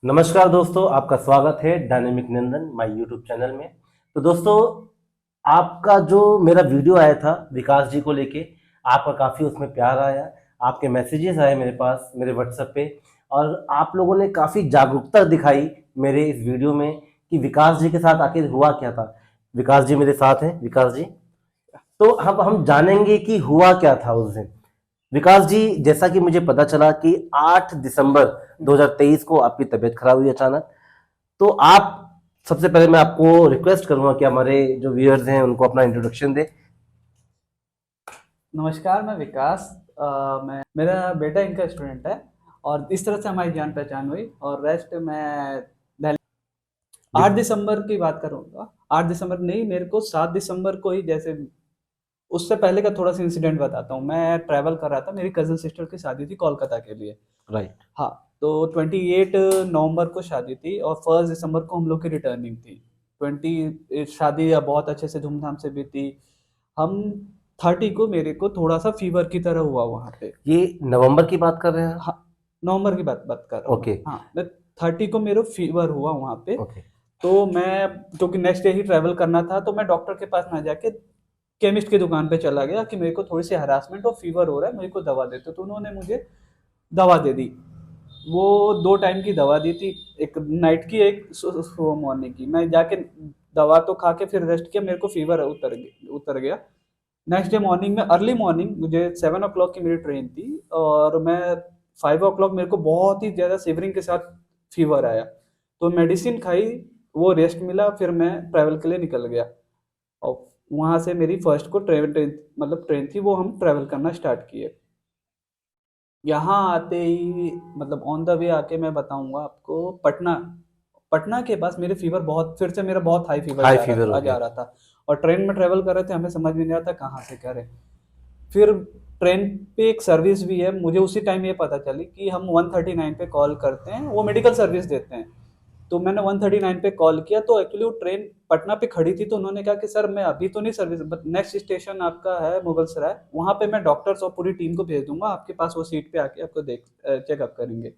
नमस्कार दोस्तों, आपका स्वागत है dynamic Nandan my YouTube channel में। तो दोस्तों, आपका जो मेरा वीडियो आया था विकास जी को लेके, आपका काफ़ी उसमें प्यार आया, आपके मैसेजेस आए मेरे पास मेरे व्हाट्सएप पे, और आप लोगों ने काफ़ी जागरूकता दिखाई मेरे इस वीडियो में कि विकास जी के साथ आखिर हुआ क्या था। विकास जी मेरे साथ हैं। विकास जी, तो हम जानेंगे कि हुआ क्या था उस दिन। विकास जी, जैसा कि मुझे पता चला कि 8 दिसंबर 2023 को आपकी तबीयत खराब हुई अचानक। तो आप, सबसे पहले मैं आपको रिक्वेस्ट करूंगा कि हमारे जो व्यूअर्स हैं उनको अपना इंट्रोडक्शन दे। नमस्कार, मैं विकास। मैं मेरा बेटा इनका स्टूडेंट है और इस तरह से हमारी जान पहचान हुई और रेस्ट मैं दिल्ली। 8 दिसंबर की बात करूंगा। 8 दिसंबर नहीं, मेरे को 7 दिसंबर को ही, जैसे उससे पहले का थोड़ा सा इंसिडेंट बताता हूँ। मैं ट्रैवल कर रहा था, मेरी कजन सिस्टर की शादी थी कोलकाता के लिए। राइट। हाँ, तो 28 नवंबर को शादी थी और 1 दिसंबर को हम लोग की रिटर्निंग थी। 20 शादी बहुत अच्छे से धूमधाम से बीती। हम 30 को मेरे को थोड़ा सा फीवर की तरह हुआ वहाँ पे। ये नवंबर की बात कर रहे हैं आप? हाँ, नवंबर की बात बात कर रहा हूँ मैं। ओके। हाँ, मैं 30 को मेरे फीवर हुआ वहाँ पे। ओके। तो मैं, क्योंकि नेक्स्ट डे ही ट्रैवल करना था, तो मैं डॉक्टर के पास ना जाके केमिस्ट की दुकान पे चला गया कि मेरे को थोड़ी सी हरासमेंट और फीवर हो रहा है, मेरे को दवा देते। तो उन्होंने मुझे दवा दे दी। वो 2 टाइम की दवा दी थी, एक नाइट की, एक सुबह मॉर्निंग की। मैं जाके दवा तो खा के फिर रेस्ट किया, मेरे को फीवर उतर गया। नेक्स्ट डे मॉर्निंग में, अर्ली मॉर्निंग, मुझे 7 o'clock की मेरी ट्रेन थी और मैं 5 o'clock, मेरे को बहुत ही ज़्यादा शिवरिंग के साथ फीवर आया। तो मेडिसिन खाई, वो रेस्ट मिला, फिर मैं ट्रैवल के लिए निकल गया। और वहाँ से मेरी फर्स्ट को ट्रेन मतलब ट्रेन थी, वो हम ट्रैवल करना स्टार्ट किए। यहाँ आते ही, मतलब ऑन द वे आके मैं बताऊंगा आपको, पटना। पटना के पास मेरे फीवर बहुत, फिर से मेरा बहुत हाई फीवर हाई फीवर हो जा गया। रहा था। और ट्रेन में ट्रेवल कर रहे थे, हमें समझ में नहीं आता कहाँ से करें। फिर ट्रेन पे एक सर्विस भी है, मुझे उसी टाइम ये पता चली कि हम 139 पे कॉल करते हैं, वो मेडिकल सर्विस देते हैं। तो मैंने 139 पे कॉल किया, तो एक्चुअली वो ट्रेन पटना पे खड़ी थी। तो उन्होंने कहा कि सर, मैं अभी तो नहीं सर्विस, बट नेक्स्ट स्टेशन आपका है मुगल सराय, वहाँ पे मैं डॉक्टर्स और पूरी टीम को भेज दूंगा आपके पास, वो सीट पे आके आपको देख चेकअप करेंगे।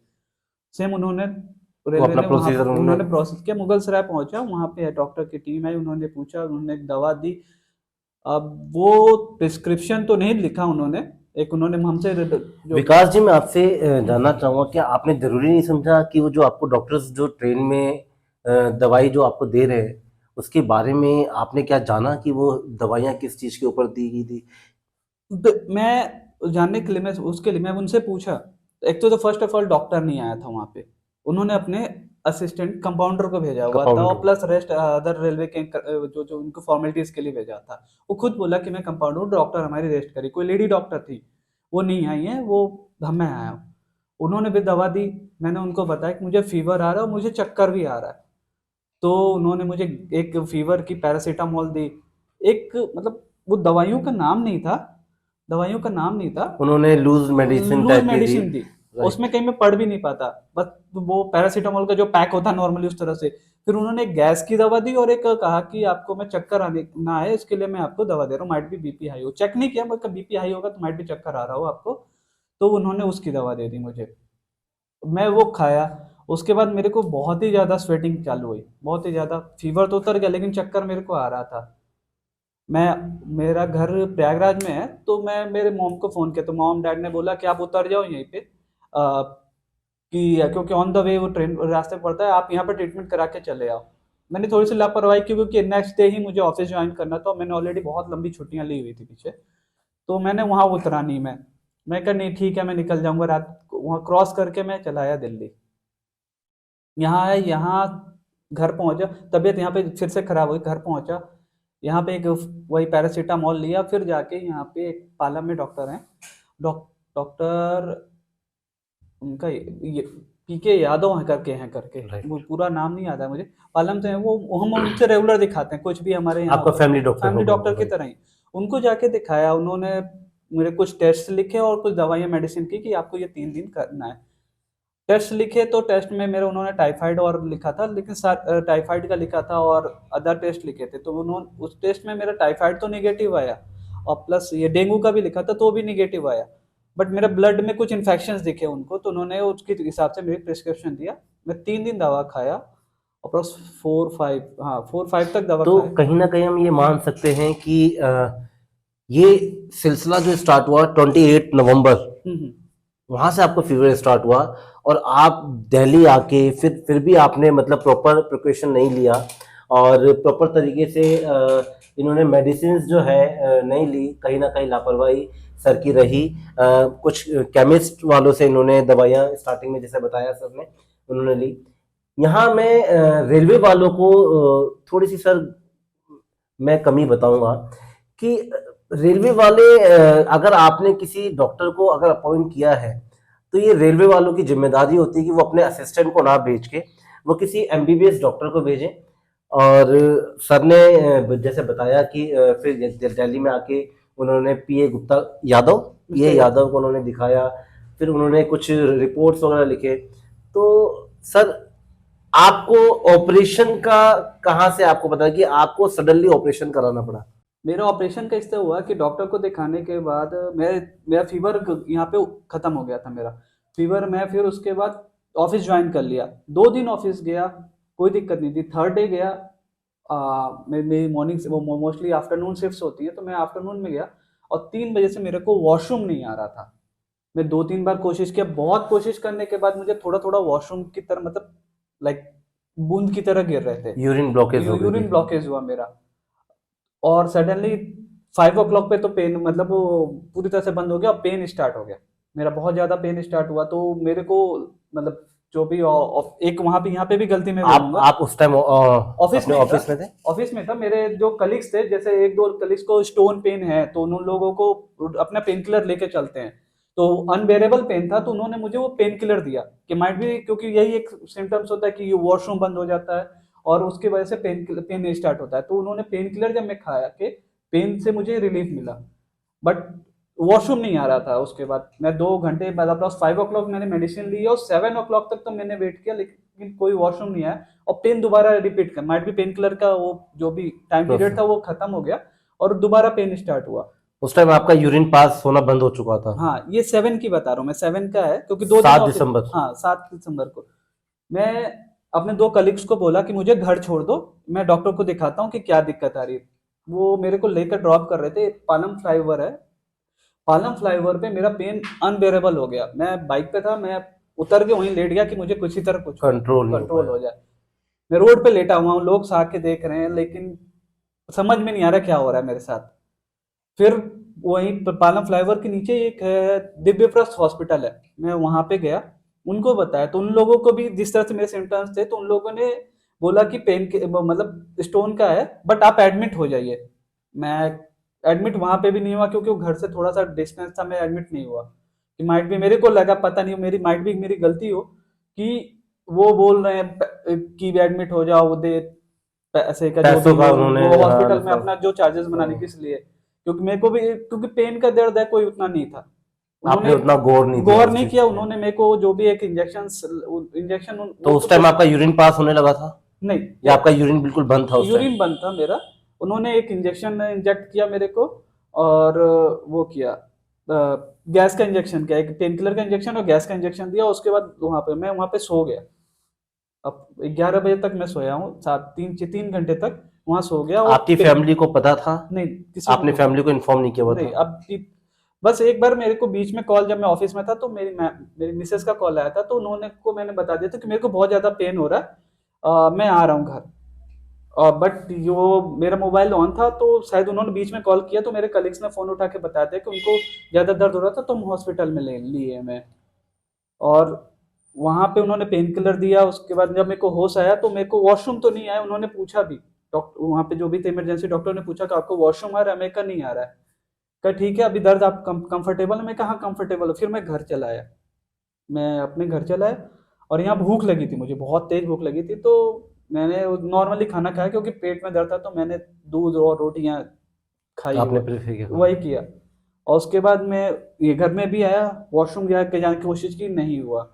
सेम उन्होंने, वो रेलवे अपना ने वहाँ प्रोसीजर उन्होंने। उन्होंने प्रोसेस किया, मुगल सराय पहुंचा, वहाँ पे डॉक्टर की टीम आई, उन्होंने पूछा, उन्होंने एक दवा दी। अब वो प्रिस्क्रिप्शन तो नहीं लिखा उन्होंने, एक उन्होंने हमसे जो। विकास जी, मैं आपसे जानना चाहूंगा, क्या आपने जरूरी नहीं समझा कि वो जो आपको डॉक्टर्स जो ट्रेन में दवाई जो आपको दे रहे हैं, उसके बारे में आपने क्या जाना कि वो दवाइयाँ किस चीज के ऊपर दी गई थी? मैं जानने के लिए, मैं उसके लिए मैं उनसे पूछा। एक तो फर्स्ट ऑफ ऑल डॉक्टर नहीं आया था वहाँ पे, उन्होंने अपने असिस्टेंट कंपाउंडर को भेजा हुआ था, और compounder. Plus rest other railway के जो जो उनको फॉर्मेलिटीज के लिए भेजा था। वो खुद बोला कि मैं कंपाउंडर हूँ, डॉक्टर हमारी रेस्ट करी। कोई लेडी डॉक्टर थी, वो नहीं आई है, वो मैं आया हूँ। उन्होंने भी दवा दी। मैंने उनको बताया कि मुझे फीवर आ रहा है और मुझे चक्कर भी आ रहा है। तो उन्होंने मुझे एक फीवर की पैरासीटामोल दी। एक, मतलब वो दवाइयों का नाम नहीं था। उन्होंने लूज मेडिसिन लूज टाइप की दी। मेडिसिन दी। राइट। उसमें कहीं मैं पढ़ भी नहीं पाता, बस वो पैरासीटामोल का जो पैक होता है नॉर्मली, उस तरह से। फिर उन्होंने एक गैस की दवा दी और एक कहा कि आपको मैं चक्कर आने ना आए, इसके लिए मैं आपको दवा दे रहा हूँ, माइट भी बीपी हाई हो। चेक नहीं किया, मतलब बीपी हाई होगा तो माइट भी चक्कर आ रहा हो आपको। तो उन्होंने उसकी दवा दे दी मुझे। मैं वो खाया। उसके बाद मेरे को बहुत ही ज़्यादा स्वेटिंग चालू हुई, बहुत ही ज़्यादा। फीवर तो उतर गया, लेकिन चक्कर मेरे को आ रहा था। मैं, मेरा घर प्रयागराज में है, तो मैं मेरे मॉम को फ़ोन किया, तो मॉम डैड ने बोला कि आप उतर जाओ यहीं पे, कि क्योंकि ऑन द वे वो ट्रेन रास्ते में पड़ता है, आप यहाँ पर ट्रीटमेंट करा के चले आओ। मैंने थोड़ी सी लापरवाही की, क्योंकि नेक्स्ट डे ही मुझे ऑफिस ज्वाइन करना था और मैंने ऑलरेडी बहुत लंबी छुट्टियां ली हुई थी पीछे। तो मैंने वहाँ उतरा नहीं। मैं कहा नहीं ठीक है, मैं निकल जाऊंगा रात को। वहाँ क्रॉस करके मैं चला आया दिल्ली। यहाँ है, यहाँ घर पहुंचा, तबीयत यहाँ पे फिर से खराब हुई, घर पहुंचा। यहाँ पे एक वही पैरासीटामोल लिया, फिर जाके यहाँ पे एक पालम में डॉक्टर हैं, डॉक्टर, उनका ये पीके यादव है करके, वो राइट। पूरा नाम नहीं याद है मुझे। पालम से हैं वो, हम उनसे रेगुलर दिखाते हैं, कुछ भी हमारे यहाँ आपका होता है। फैमिली डॉक्टर फैमिली होगा डॉक्टर वो। की राइट। तरह ही। उनको जाके दिखाया, उन्होंने मेरे कुछ टेस्ट लिखे और कुछ दवाइयाँ मेडिसिन की कि आपको ये 3 दिन करना है। टेस्ट लिखे, तो टेस्ट में मेरे, उन्होंने टाइफाइड और लिखा था, लेकिन टाइफाइड का लिखा था और अदर टेस्ट लिखे थे। तो उन्होंने उस टेस्ट में मेरा टाइफाइड तो निगेटिव आया, और प्लस ये डेंगू का भी लिखा था, तो वो भी निगेटिव आया। बट मेरा ब्लड में कुछ इन्फेक्शंस दिखे उनको, तो उन्होंने उसके हिसाब से मेरी प्रिस्क्रिप्शन दिया। मैं 3 दिन दवा खाया, अप्रोक्स 4-5, हाँ 4-5 तक दवा तो खाया। कहीं ना कहीं हम ये मान सकते हैं कि ये सिलसिला जो स्टार्ट हुआ 28 नवंबर, हम्म। वहां से आपको फीवर स्टार्ट हुआ, और आप दिल्ली आके फिर भी आपने मतलब प्रॉपर प्रिपरेशन नहीं लिया, और प्रॉपर तरीके से इन्होंने मेडिसिन जो है नहीं ली, कहीं ना कहीं लापरवाही सर की रही। कुछ केमिस्ट वालों से इन्होंने दवाइयाँ स्टार्टिंग में जैसे बताया सर ने, उन्होंने ली। यहाँ मैं रेलवे वालों को थोड़ी सी सर मैं कमी बताऊंगा कि रेलवे वाले अगर आपने किसी डॉक्टर को अगर अपॉइंट किया है, तो ये रेलवे वालों की जिम्मेदारी होती है कि वो अपने असिस्टेंट को ना भेज के वो किसी एमबीबीएस डॉक्टर को भेजें। और सर ने जैसे बताया कि फिर दिल्ली में आके उन्होंने पीए गुप्ता यादव, पीए यादव को उन्होंने दिखाया, फिर उन्होंने कुछ रिपोर्ट्स वगैरह लिखे। तो सर आपको ऑपरेशन का कहाँ से आपको पता कि आपको सडनली ऑपरेशन कराना पड़ा? मेरा ऑपरेशन का इससे हुआ कि डॉक्टर को दिखाने के बाद मेरा फीवर यहाँ पे खत्म हो गया था मेरा फीवर। मैं फिर उसके बाद ऑफिस ज्वाइन कर लिया, 2 दिन ऑफिस गया, कोई दिक्कत नहीं थी। थर्ड डे गया, मेरी मॉर्निंग से वो मोस्टली आफ्टरनून शिफ्ट्स होती है, तो मैं आफ्टरनून में गया और 3 बजे से मेरे को वॉशरूम नहीं आ रहा था। मैं 2-3 बार कोशिश किया, बहुत कोशिश करने के बाद मुझे थोड़ा थोड़ा वॉशरूम की तरह, मतलब लाइक बूंद की तरह गिर रहे थे, यूरिन ब्लॉकेज हो गई यूरिन थी? ब्लॉकेज हुआ मेरा। और सडनली 5 o'clock पे तो पेन, मतलब वो पूरी तरह से बंद हो गया और पेन स्टार्ट हो गया। मेरा बहुत ज्यादा पेन स्टार्ट हुआ, तो मेरे को मतलब जो भी एक वहां पे यहाँ पे भी गलती मैं बोलूंगा, आप उस टाइम ऑफिस अपने में ही था। ऑफिस में थे? ऑफिस में था, मेरे जो कलीग्स थे, जैसे 1-2 कलीग्स को स्टोन पेन है तो उन लोगों को अपना पेन किलर लेके चलते हैं, तो अनबेरेबल पेन था, तो उन्होंने मुझे वो पेन किलर दिया कि माइट भी, क्योंकि यही एक सिम्टम्स होता है कि वॉशरूम बंद हो जाता है और उसकी वजह से पेन स्टार्ट होता है। तो उन्होंने पेन किलर जब मैं खाया कि पेन से मुझे रिलीफ मिला, बट वॉशरूम नहीं आ रहा था। उसके बाद मैं 2 घंटे बाद अप्रॉक्स 5 o'clock मैंने मेडिसिन ली और 7 o'clock तक तो मैंने वेट किया, लेकिन कोई वॉशरूम नहीं आया और पेन दोबारा रिपीट कर, माइट भी पेन किलर का वो जो भी टाइम पीरियड था वो खत्म हो गया और दोबारा पेन स्टार्ट हुआ। उस टाइम आपका यूरिन पास होना बंद हो चुका था? हाँ, ये 7 की बता रहा हूँ मैं, 7 का है, क्योंकि 2 दिन 7 ऑफिस। दिसंबर हाँ, 7 दिसंबर को मैं अपने 2 कलीग्स को बोला कि मुझे घर छोड़ दो, मैं डॉक्टर को दिखाता हूँ कि क्या दिक्कत आ रही है। वो मेरे को लेकर ड्रॉप कर रहे थे, पालम फ्लाईओवर है, पालम फ्लाईओवर पे मेरा पेन अनबेरेबल हो गया। मैं बाइक पे था, मैं उतर के वहीं लेट गया कि मुझे कुछ ही तरह कुछ कंट्रोल नहीं हो कंट्रोल पाया? हो जाए। मैं रोड पे लेटा हुआ हूँ, लोग आके देख रहे हैं, लेकिन समझ में नहीं आ रहा क्या हो रहा है मेरे साथ। फिर वहीं पालम फ्लाईओवर के नीचे एक है, दिव्य प्रस्थ हॉस्पिटल है, मैं वहां पे गया, उनको बताया, तो उन लोगों को भी जिस तरह से मेरे सिम्टम्स थे, तो उन लोगों ने बोला कि पेन के मतलब स्टोन का है, बट आप एडमिट हो जाइए। मैं एडमिट वहां पे भी नहीं हुआ, क्योंकि वो घर से थोड़ा सा डिस्टेंस था, मैं एडमिट नहीं हुआ कि माइट भी, मेरे को लगा, पता नहीं मेरी माइट भी मेरी गलती हो कि वो बोल रहे हैं कि एडमिट हो जाओ, वो दे पैसे का जो भी पैसों का हो, उन्होंने, वो हाँ, हॉस्पिटल में लिफा। अपना जो चार्जेस बनाने हाँ। के लिए, क्योंकि मेरे को भी, क्योंकि पेन का दर्द है, कोई उतना नहीं था। आपने उन्होंने उतना गौर नहीं दिया गौर उस नहीं चीज किया, पे? उन्होंने मेरे को जो भी एक इंजेक्शन तो वो उस तो टाइम कुछ आपका यूरिन पास होने लगा था, या नहीं, आपका यूरिन बिल्कुल बंद था उस टाइम? यूरिन बंद था मेरा। उन्होंने एक इंजेक्शन इंजेक्ट किया मेरे को, और वो किया, गैस का इंजेक्शन किया, एक पेन किलर का इंजेक्शन और गैस का इंजेक्शन दिया। उसके बाद वहां पे सो गया। अब 11 बजे तक मैं सोया हूँ, 3 घंटे तक वहां सो गया। और आपकी फैमिली को पता था? नहीं, किसी को आपने कुछ फैमिली को इन्फॉर्म नहीं किया हुआ नहीं। था? बस एक बार मेरे को बीच में कॉल, जब मैं ऑफिस में था, तो मेरी मिसेस का कॉल आया था, तो मैंने बता दिया था कि मेरे को बहुत ज्यादा पेन हो रहा है, मैं आ रहा हूँ घर। बट जो मेरा मोबाइल ऑन था, तो शायद उन्होंने बीच में कॉल किया, तो मेरे कलीग्स ने फोन उठा के बताया था कि उनको ज्यादा दर्द हो रहा था, तो हम हॉस्पिटल में ले लिए मैं। और वहां पे उन्होंने पेन किलर दिया। उसके बाद जब मेरे को होश आया, तो मेरे को वॉशरूम तो नहीं आया, उन्होंने पूछा भी, डॉक्टर वहां पे जो भी थे इमरजेंसी डॉक्टर ने पूछा कि आपको वॉशरूम आ रहा है? मैं कहा नहीं आ रहा है। कहा ठीक है, अभी दर्द आप कंफर्टेबल है? मैं कहा कंफर्टेबल हो। फिर मैं घर चला आया, मैं अपने घर चला आया। और यहाँ भूख लगी थी, मुझे बहुत तेज भूख लगी थी, तो मैंने नॉर्मली खाना खाया, क्योंकि पेट में दर्द था, तो मैंने दूध और रोटियां खाई, आपने प्रेफर किया वही खाना? किया। और उसके बाद मैं ये घर में भी आया, वॉशरूम गया के जाने की कोशिश की, नहीं हुआ।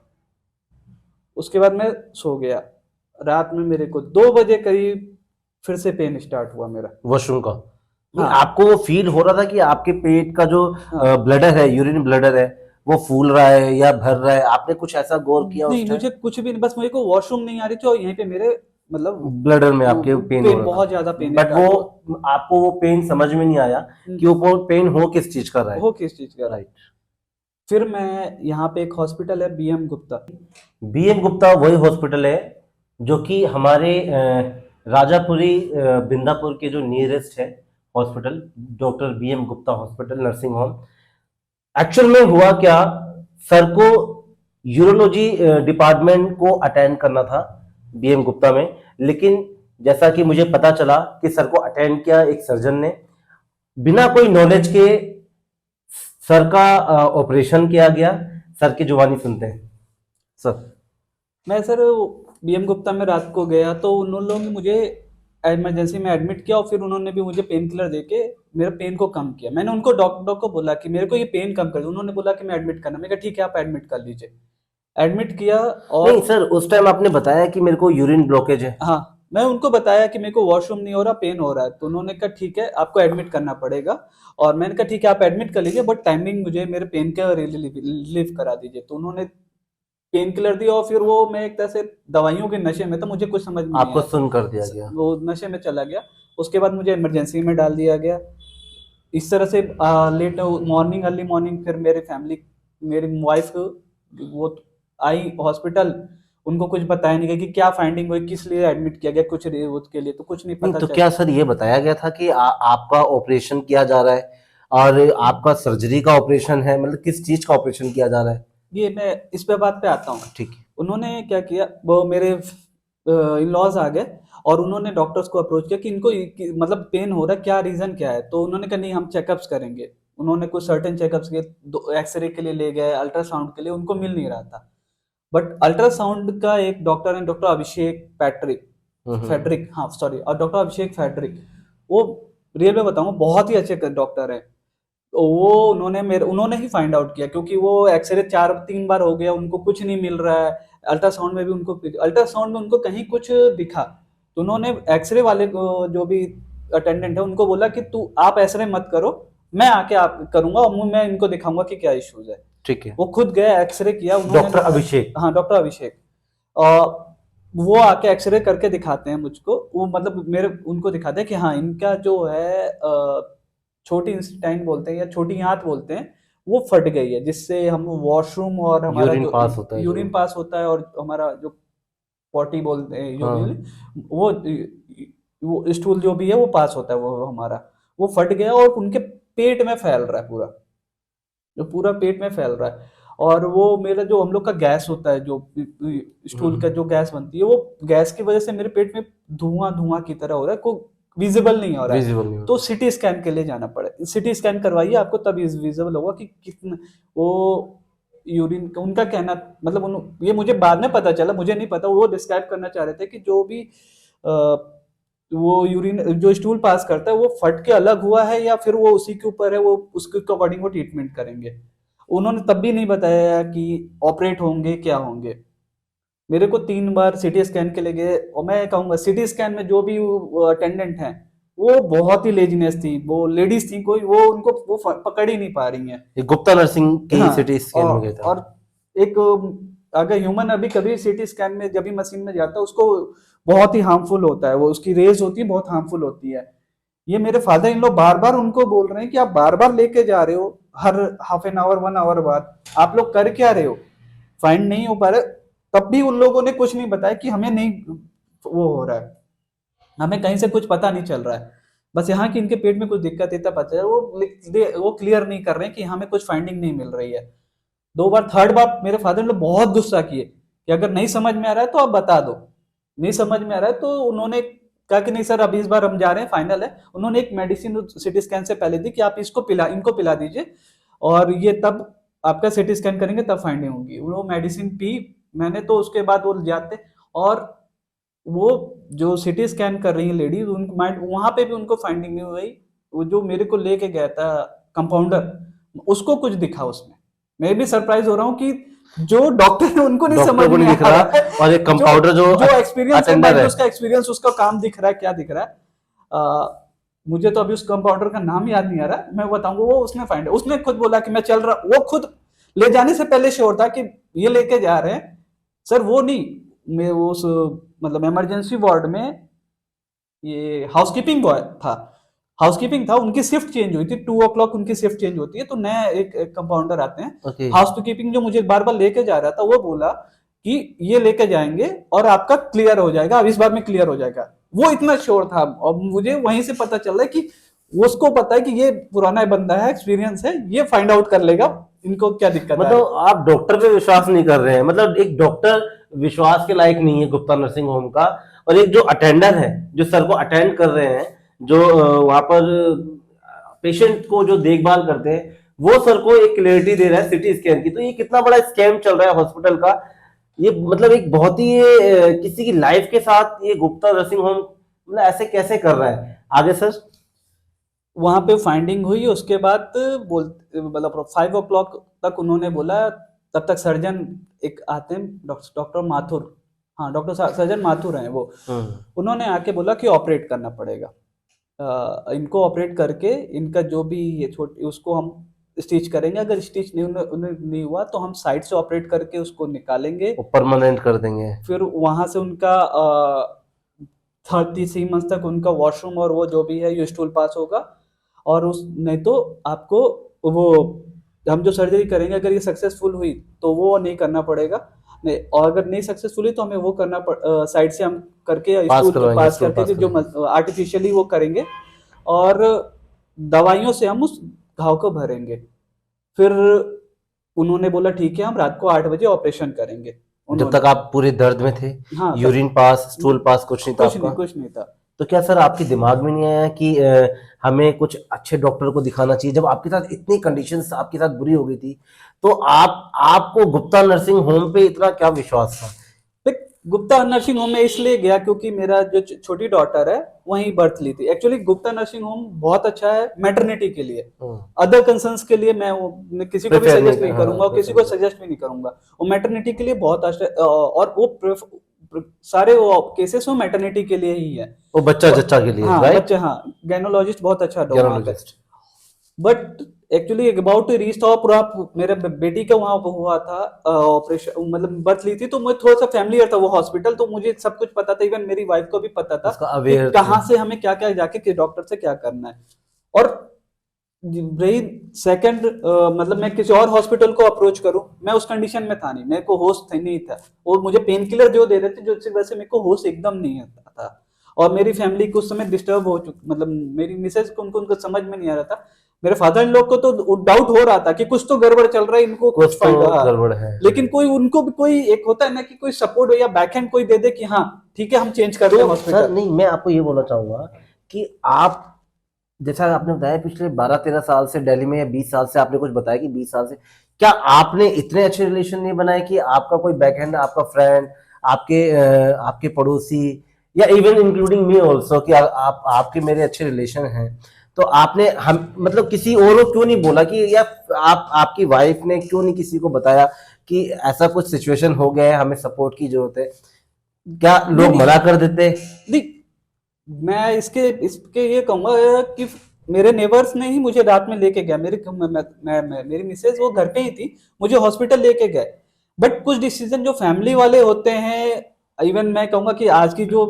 उसके बाद मैं सो गया। रात में मेरे को 2 बजे करीब फिर से पेन स्टार्ट हुआ मेरा। वॉशरूम का? नहीं, हाँ, आपको फील हो रहा था कि आपके पेट का जो हाँ, ब्लडर है, यूरिन ब्लडर है, वो फूल रहा है या भर रहा है, आपने कुछ ऐसा गौर किया नहीं उस टाइम? मुझे कुछ भी नहीं, बस मेरे को वॉशरूम नहीं आ रही थी और यहीं पे मेरे मतलब ब्लडर में आपके पेन हो रहा बहुत था, ज्यादा पेन बट था। तो वो आपको वो पेन समझ में नहीं आया कि वो पेन हो किस चीज का रहा है? हो किस चीज का रहा। राइट। फिर मैं यहाँ पे एक हॉस्पिटल है बीएम गुप्ता। बीएम गुप्ता वही हॉस्पिटल है जो कि हमारे राजापुरी बिंदापुर के जो नियरेस्ट है hospital, doctor BM Gupta hospital nursing home. Actual में हुआ क्या, सर को यूरोलॉजी डिपार्टमेंट को अटेंड करना था बीएम गुप्ता में, लेकिन जैसा कि मुझे पता चला कि सर को अटेंड किया एक सर्जन ने, बिना कोई नॉलेज के सर का ऑपरेशन किया गया। सर की जुबानी सुनते हैं सर। मैं सर बीएम गुप्ता में रात को गया तो उन लोगों ने मुझे इमरजेंसी में एडमिट किया और फिर उन्होंने भी मुझे पेन किलर देके मेरे पेन को कम किया। मैंने उनको डॉक्टर को बोला कि मेरे को ये पेन कम कर दो, उन्होंने बोला कि मैं एडमिट करना, मैं कहा ठीक है आप एडमिट कर लीजिए। एडमिट किया नहीं और सर, उस टाइम आपने बताया कि मेरे को यूरिन ब्लॉकेज है। हाँ मैं उनको बताया कि मेरे को वॉशरूम नहीं हो रहा, पेन हो रहा है, तो उन्होंने कहा ठीक है आपको एडमिट करना पड़ेगा। और मैंने कहा ठीक है आप एडमिट कर लीजिए बट टाइमिंग मुझे मेरे पेन का रिलीफ करा दीजिए। तो उन्होंने पेन किलर दिया और फिर वो मैं एक तरह से दवाइयों के नशे में था, मुझे कुछ समझ में नहीं आपको आया, सुन कर दिया गया। वो नशे में चला गया। उसके बाद मुझे इमरजेंसी में डाल दिया गया। इस तरह से लेट मॉर्निंग अर्ली मॉर्निंग फिर मेरी फैमिली, मेरी वाइफ वो आई हॉस्पिटल, उनको कुछ बताया नहीं गया कि क्या फाइंडिंग हुई, किस लिए एडमिट किया गया, कुछ उसके लिए तो कुछ नहीं नहीं पता तो चला। क्या सर ये बताया गया था कि आपका ऑपरेशन किया जा रहा है और आपका सर्जरी का ऑपरेशन है, मतलब किस चीज का ऑपरेशन किया जा रहा है? ये मैं इस पे बात पे आता हूँ। ठीक है। उन्होंने क्या किया, वो मेरे इन लॉज आ गए और उन्होंने डॉक्टर्स को अप्रोच किया कि इनको मतलब पेन हो रहा है, क्या रीजन क्या है। तो उन्होंने कहा नहीं हम चेकअप्स करेंगे। उन्होंने कुछ सर्टेन चेकअप्स किए, एक्सरे के लिए ले गए, अल्ट्रासाउंड के लिए, उनको मिल नहीं रहा था। बट अल्ट्रासाउंड का एक डॉक्टर है डॉक्टर अभिषेक पैट्रिक फेडरिक, हाँ सॉरी, और डॉक्टर अभिषेक फेडरिक, वो रियल में बताऊंगा बहुत ही अच्छे डॉक्टर है। तो वो उन्होंने ही फाइंड आउट किया क्योंकि वो एक्सरे 4-3 बार हो गया, उनको कुछ नहीं मिल रहा है। अल्ट्रासाउंड में उनको कहीं कुछ दिखा, तो उन्होंने एक्सरे वाले को जो भी अटेंडेंट है उनको बोला कि तू आप एक्सरे मत करो, मैं आके आप करूंगा और मैं इनको दिखाऊंगा कि क्या इश्यूज है। ठीक है। वो खुद गए एक्सरे किया उन्होंने, डॉक्टर अभिषेक। हाँ डॉक्टर अभिषेक। और वो आके एक्सरे करके दिखाते हैं मुझको, वो मतलब मेरे उनको दिखाते हैं कि हाँ इनका जो है छोटी इंस्टाइन बोलते हैं या छोटी आंत बोलते हैं, वो फट गई है, जिससे हम वॉशरूम और हमारा यूरिन जो पास होता है जो। यूरिन पास होता है और हमारा जो पॉटी बोलते हैं जो हाँ। भी वो स्टूल जो भी है वो पास होता है, वो हमारा वो फट गया और उनके पेट में फैल रहा है पूरा, जो पूरा पेट में फैल रहा है। और वो मेरा जो हम लोग का गैस होता है, जो स्टूल का जो गैस बनती है, वो गैस की वजह से मेरे पेट में धुआं धुआं की तरह हो रहा है, कोई विजिबल नहीं हो रहा है। विजिबल नहीं तो होता। सिटी स्कैन के लिए जाना पड़े, सिटी स्कैन करवाइए, आपको तब विजिबल होगा कि कितना वो यूरिन उनका कहना, मतलब ये मुझे बाद में पता चला, मुझे नहीं पता, वो डिस्क्राइब करना चाह रहे थे कि जो भी वो यूरिन जो स्टूल पास करता है वो फट के अलग हुआ है या फिर वो उसी के ऊपर है, वो उसके अकॉर्डिंग वो ट्रीटमेंट करेंगे। उन्होंने तब भी नहीं बताया कि ऑपरेट होंगे क्या होंगे। मेरे को 3 बार सिटी स्कैन के लिए गए और मैं कहूंगा सिटी स्कैन में जो भी अटेंडेंट हैं वो बहुत ही लेजीनेस थी, वो लेडीज थी, कोई वो उनको वो पकड़ ही नहीं पा रही हैं। ये गुप्ता नर्सिंग की हाँ सिटी स्कैन में गया था। और एक अगर ह्यूमन अभी कभी सीटी स्कैन में जब भी मशीन में जाता है उसको बहुत ही हार्मफुल होता है, वो उसकी रेज होती है बहुत हार्मफुल होती है। ये मेरे फादर इन लोग बार बार उनको बोल रहे हैं कि आप बार बार लेके जा रहे हो, हर हाफ एन आवर 1 आवर बाद आप लोग कर क्या रहे हो, फाइंड नहीं हो पा रहे। तब भी उन लोगों ने कुछ नहीं बताया कि हमें नहीं वो हो रहा है, हमें कहीं से कुछ पता नहीं चल रहा है, बस यहाँ की इनके पेट में कुछ दिक्कत इतना पता है, वो क्लियर नहीं कर रहे हैं कि हमें कुछ फाइंडिंग नहीं मिल रही है। 2 बार, थर्ड बार मेरे फादर ने लोग बहुत गुस्सा किए कि अगर नहीं समझ में आ रहा है तो आप बता दो, नहीं समझ में आ रहा है तो उन्होंने कहा कि नहीं सर अभी इस बार हम जा रहे हैं फाइनल है। उन्होंने एक मेडिसिन सिटी स्कैन से पहले दी कि आप इनको पिला दीजिए और ये तब आपका सिटी स्कैन करेंगे तब फाइंडिंग होगी। वो मेडिसिन पी मैंने, तो उसके बाद वो जाते और वो जो सिटी स्कैन कर रही है लेडी, वहां पे भी उनको फाइंडिंग नहीं हुई। वो जो मेरे को लेके गया था कंपाउंडर, उसको कुछ दिखा उसमें। मैं भी सरप्राइज हो रहा हूँ कि जो डॉक्टर है उनको नहीं समझ डॉक्टर को में नहीं दिख आ रहा रहा है, और एक कंपाउंडर जो एक्सपीरियंस है अटेंडर है। उसका एक्सपीरियंस, उसका काम दिख रहा है, क्या दिख रहा है। मुझे तो अभी उस कंपाउंडर का नाम याद नहीं आ रहा, मैं बताऊंगा। वो उसने फाइंड, उसने खुद बोला कि मैं चल रहा, वो खुद ले जाने से पहले श्योर था कि ये लेके जा रहे हैं सर। वो नहीं, मैं उस मतलब इमरजेंसी वार्ड में ये हाउसकीपिंग बॉय था, हाउसकीपिंग था, उनकी शिफ्ट चेंज हुई थी, 2 o'clock उनकी शिफ्ट चेंज होती है, तो नया एक कंपाउंडर आते हैं। ओके। हाउसकीपिंग जो मुझे बार बार लेके जा रहा था वो बोला कि ये लेके जाएंगे और आपका क्लियर हो जाएगा, अब इस बार में क्लियर हो जाएगा। वो इतना श्योर था, और मुझे वहीं से पता चल रहा है कि उसको पता है कि ये पुराना बंदा है, एक्सपीरियंस है, ये फाइंड आउट कर लेगा इनको क्या दिक्कत है। मतलब आप डॉक्टर पे विश्वास नहीं कर रहे हैं, मतलब एक डॉक्टर विश्वास के लायक नहीं है गुप्ता नर्सिंग होम का, और एक जो अटेंडर है जो सर को अटेंड कर रहे हैं, जो वहां पर पेशेंट को जो देखभाल करते हैं, वो सर को एक क्लैरिटी दे रहा है सिटी स्कैन की। तो ये कितना बड़ा स्कैम चल रहा है हॉस्पिटल का, ये मतलब एक बहुत ही किसी की लाइफ के साथ ये गुप्ता नर्सिंग होम मतलब ऐसे कैसे कर रहा है। आगे सर। वहां पे फाइंडिंग हुई, उसके बाद बोल मतलब 5 o'clock तक उन्होंने बोला, तब तक सर्जन एक आते हैं, डॉक्टर माथुर, हाँ डॉक्टर सर्जन माथुर हैं वो, उन्होंने आके बोला कि ऑपरेट करना पड़ेगा, इनको ऑपरेट करके इनका जो भी ये छोटी उसको हम स्टिच करेंगे, अगर स्टिच नहीं हुआ तो हम साइड से ऑपरेट करके उसको निकालेंगे, परमानेंट कर देंगे। फिर वहां से उनका 36 months तक उनका वॉशरूम और वो जो भी है यूस्टूल पास होगा, और उस नहीं तो आपको वो हम जो सर्जरी करेंगे अगर ये सक्सेसफुल हुई तो वो नहीं करना पड़ेगा, नहीं, और अगर नहीं सक्सेसफुल हुई तो हमें वो करना साइड से हम करके पास स्टूल करवाएंगे, पास स्टूल करके पास जो आर्टिफिशियली वो करेंगे, और दवाइयों से हम उस घाव को भरेंगे। फिर उन्होंने बोला ठीक है हम रात को 8 बजे ऑपरेशन करेंगे। जब तक आप पूरे दर्द में थे, हाँ यूरिन पास, स्टूल पास कुछ नहीं था आपका? कुछ नहीं था। तो क्या सर आपके दिमाग में नहीं आया कि हमें कुछ अच्छे डॉक्टर को दिखाना चाहिए, जब आपके साथ इतनी कंडीशंस आपके साथ बुरी हो गई थी, तो आपको गुप्ता नर्सिंग होम पे इतना क्या विश्वास था? देख, गुप्ता नर्सिंग होम में इसलिए गया क्योंकि मेरा जो छोटी डॉटर है वहीं बर्थ ली थी। एक्चुअली गुप्ता नर्सिंग होम बहुत अच्छा है मैटरनिटी के लिए, अदर कंसर्न्स के लिए मैं किसी को भी सजेस्ट नहीं करूंगा, और किसी को सजेस्ट भी नहीं करूंगा। वो मैटरनिटी के लिए बहुत अच्छा है, और वो सारे वो केसेस वो मैटरनिटी के लिए ही है, वो बच्चा जच्चा के लिए, हाँ राइट? बच्चे, हाँ गायनोलॉजिस्ट बहुत अच्छा डॉक्टर वहाँ पे। Gynaecologist. But actually about to reach था, पूरा मेरे बेटी का वहां हुआ था ऑपरेशन, मतलब बर्थ ली थी, तो मुझे थोड़ा सा फैमिलियर था वो हॉस्पिटल, तो मुझे सब कुछ पता था, इवन मेरी वाइफ को भी पता था उसका कि अवेयर कहाँ से हमें क्या क्या जाके किस डॉक्टर से क्या करना है। और रही सेकंड, मतलब मैं किसी और हॉस्पिटल को अप्रोच करूं, मैं उस कंडीशन में था नहीं, मेरे को होश नहीं था, और मुझे पेन किलर जो दे रहे थे जो वजह से मेरे को होश एकदम नहीं आता था, और मेरी फैमिली को उस समय डिस्टर्ब हो चुकी, मतलब मेरी मिसेज को उनको समझ में नहीं आ रहा था, मेरे फादर इन लोग को तो डाउट हो रहा था कि कुछ तो गड़बड़ चल रहा है, इनको कुछ तो फाइंड गड़बड़ है, लेकिन कोई उनको भी कोई एक होता है ना कि कोई सपोर्ट या बैकहैंड कोई दे दे कि हाँ ठीक है हम चेंज कर रहे हैं तो सर हॉस्पिटल। नहीं, मैं आपको ये बोलना चाहूंगा कि आप जैसा आपने बताया पिछले 12-13 साल से दिल्ली में, या 20 साल से आपने कुछ बताया कि 20 साल से, क्या आपने इतने अच्छे रिलेशन नहीं बनाए कि आपका कोई बैकहैंड, आपका फ्रेंड, आपके पड़ोसी, या इवन इंक्लूडिंग मी ऑल्सो, कि आपके मेरे अच्छे रिलेशन हैं, तो आपने हम मतलब किसी और को क्यों नहीं बोला कि, या आपकी वाइफ ने क्यों नहीं किसी को बताया कि ऐसा कुछ सिचुएशन हो गया है, हमें सपोर्ट की जरूरत है? क्या लोग मना कर देते? नहीं, मैं इसके ये कहूंगा कि मेरे नेबर्स ने ही मुझे रात में लेके गया, मेरी मिसेज वो घर पे ही थी, मुझे हॉस्पिटल लेके गए। बट कुछ डिसीजन जो फैमिली वाले होते हैं, इवन मैं कहूंगा कि आज की जो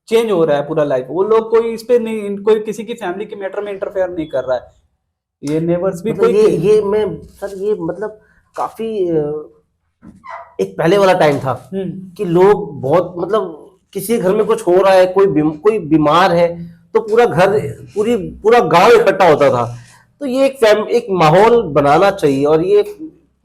चेंज हो रहा है पूरा लाइफ, वो लोग कोई इस पे नहीं, कोई किसी की फैमिली के मैटर में इंटरफेयर नहीं कर रहा है। ये नेबर्स भी मतलब कोई ये मैं सर, ये मतलब काफी एक पहले वाला टाइम था कि लोग बहुत मतलब किसी घर में कुछ हो रहा है, कोई बीमार है, तो पूरा घर, पूरा गांव इकट्ठा होता था। तो ये एक माहौल बनाना चाहिए, और ये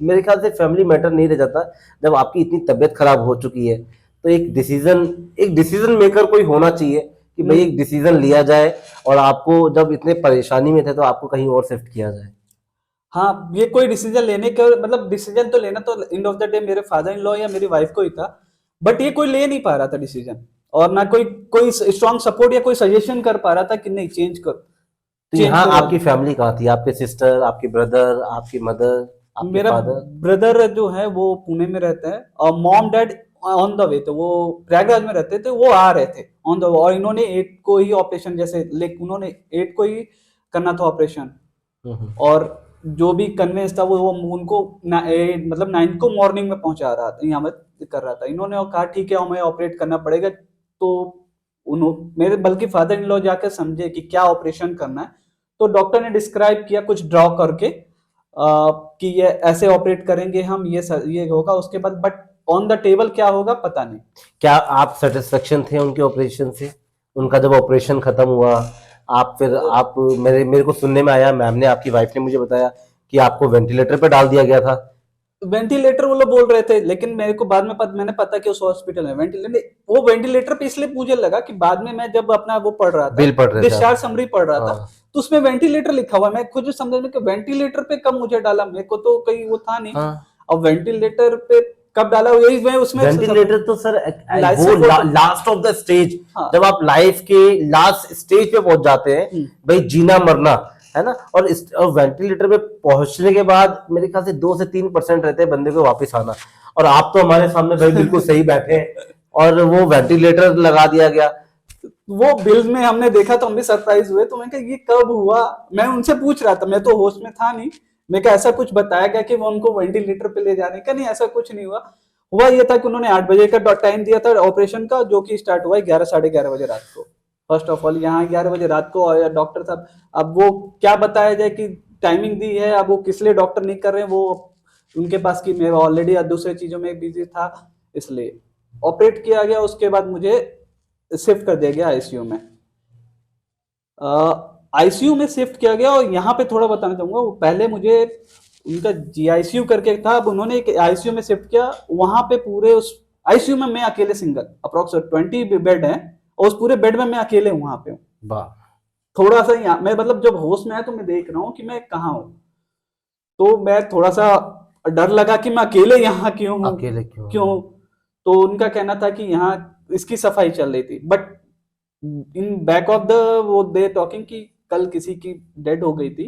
मेरे ख्याल से फैमिली मैटर नहीं रह जाता जब आपकी इतनी तबीयत खराब हो चुकी है। तो एक डिसीजन मेकर कोई होना चाहिए कि भाई एक डिसीजन लिया जाए, और आपको जब इतने परेशानी में थे तो आपको कहीं और शिफ्ट किया जाए। हाँ, ये कोई डिसीजन लेने का मतलब डिसीजन तो लेना तो एंड ऑफ द डे मेरे फादर इन लॉ या मेरी वाइफ को ही था, बट ये कोई ले नहीं पा रहा था डिसीजन, और ना कोई स्ट्रॉन्ग सपोर्ट या कोई सजेशन कर पा रहा था कि नहीं चेंज कर, तो यहाँ आपकी फैमिली कहाँ थी? आपके सिस्टर, आपके ब्रदर, आपकी मदर, आपके मेरा फादर? ब्रदर जो है वो पुणे में रहता है, और mom dad on the way थे, वो प्रयागराज में रहते थे, वो आ रहे थे ऑन द वे, और इन्होंने 8 को ही ऑपरेशन जैसे उन्होंने 8 को ही करना था ऑपरेशन, और जो भी कन्वेंस था वो उनको मतलब 9 को मॉर्निंग में पहुंचा रहा था, यहाँ पर कर रहा था। इन्होंने कहा ठीक है हमें ऑपरेट करना पड़ेगा, तो उन्होंने मेरे बल्कि फादर इन लॉ जाकर समझे कि क्या ऑपरेशन करना है, तो डॉक्टर ने डिस्क्राइब किया कुछ ड्रॉ करके कि ये ऐसे ऑपरेट करेंगे हम, ये होगा उसके बाद, बट ऑन द टेबल क्या होगा पता नहीं। क्या आप सेटिस्फेक्शन थे उनके ऑपरेशन से? उनका जब ऑपरेशन खत्म हुआ, आप फिर आप मेरे मेरे को सुनने में आया, मैम ने, आपकी वाइफ ने मुझे बताया कि आपको वेंटिलेटर पे डाल दिया गया था। वेंटिलेटर वो लोग बोल रहे थे, लेकिन मेरे को बाद में मैंने पता कि उस हॉस्पिटल में वेंटिलेटर, वो वेंटिलेटर पे इसलिए मुझे लगा कि बाद में मैं जब अपना वो पढ़ रहा था, बिल पढ़ रहे थे डिस्चार्ज आप? समरी पढ़ रहा था, हाँ। तो उसमें वेंटिलेटर लिखा हुआ है। मैं खुद समझ में कि वेंटिलेटर पे कब मुझे डाला, मेरे को तो कहीं वो था नहीं। हाँ। अब वेंटिलेटर पे कब डाला, यही मैं उसमें वेंटिलेटर तो सर लाइफ वो support. Last of the stage, हाँ। जब आप लाइफ के लास्ट स्टेज पे पहुंच जाते हैं, भाई जीना मरना है ना, और वेंटिलेटर पे पहुंचने के बाद मेरे ख्याल से 2 से 3% रहते हैं बंदे को वापस आना, और आप तो हमारे सामने भाई बिल्कुल सही बैठे हैं, और वो वेंटिलेटर लगा दिया गया। वो बिल में हमने देखा तो हम भी सरप्राइज हुए, तो मैं कहा ये कब हुआ। मैं उनसे पूछ रहा था, मैं तो होश में था नहीं, मैं कहा ऐसा कुछ बताया गया कि वो हमको वेंटिलेटर पे ले जाने का? नहीं, ऐसा कुछ नहीं हुआ। हुआ ये था कि उन्होंने 8 बजे का टाइम दिया था ऑपरेशन का, जो कि स्टार्ट हुआ 11 साढ़े 11 बजे रात को। फर्स्ट ऑफ ऑल यहाँ 11 बजे रात को आया डॉक्टर साहब। अब वो क्या बताया जाए कि टाइमिंग दी है, अब वो किस लिए डॉक्टर नहीं कर रहे हैं, वो उनके पास की, मैं ऑलरेडी दूसरे चीजों में बिजी था, इसलिए ऑपरेट किया गया। उसके बाद मुझे शिफ्ट कर दिया गया आईसीयू में। आईसीयू में शिफ्ट किया गया, और यहाँ पे थोड़ा बताना चाहूंगा, वो पहले मुझे उनका जीआईसीयू करके था, अब उन्होंने एक आईसीयू में शिफ्ट किया। वहां पे पूरे उस आईसीयू में मैं अकेले सिंगल, अप्रोक्स 20 बेड है, और उस पूरे बेड में मैं अकेले वहां पे हूँ। वाह। थोड़ा सा यहाँ मैं मतलब जब होश में आया तो मैं देख रहा हूँ कि मैं कहाँ हूँ, तो मैं थोड़ा सा डर लगा कि मैं अकेले यहाँ क्यों हूँ, अकेले क्यों? क्यों। तो उनका कहना था कि यहाँ इसकी सफाई चल रही थी, but in back of the वो दे टॉकिंग कि कल किसी की डेड हो गई थी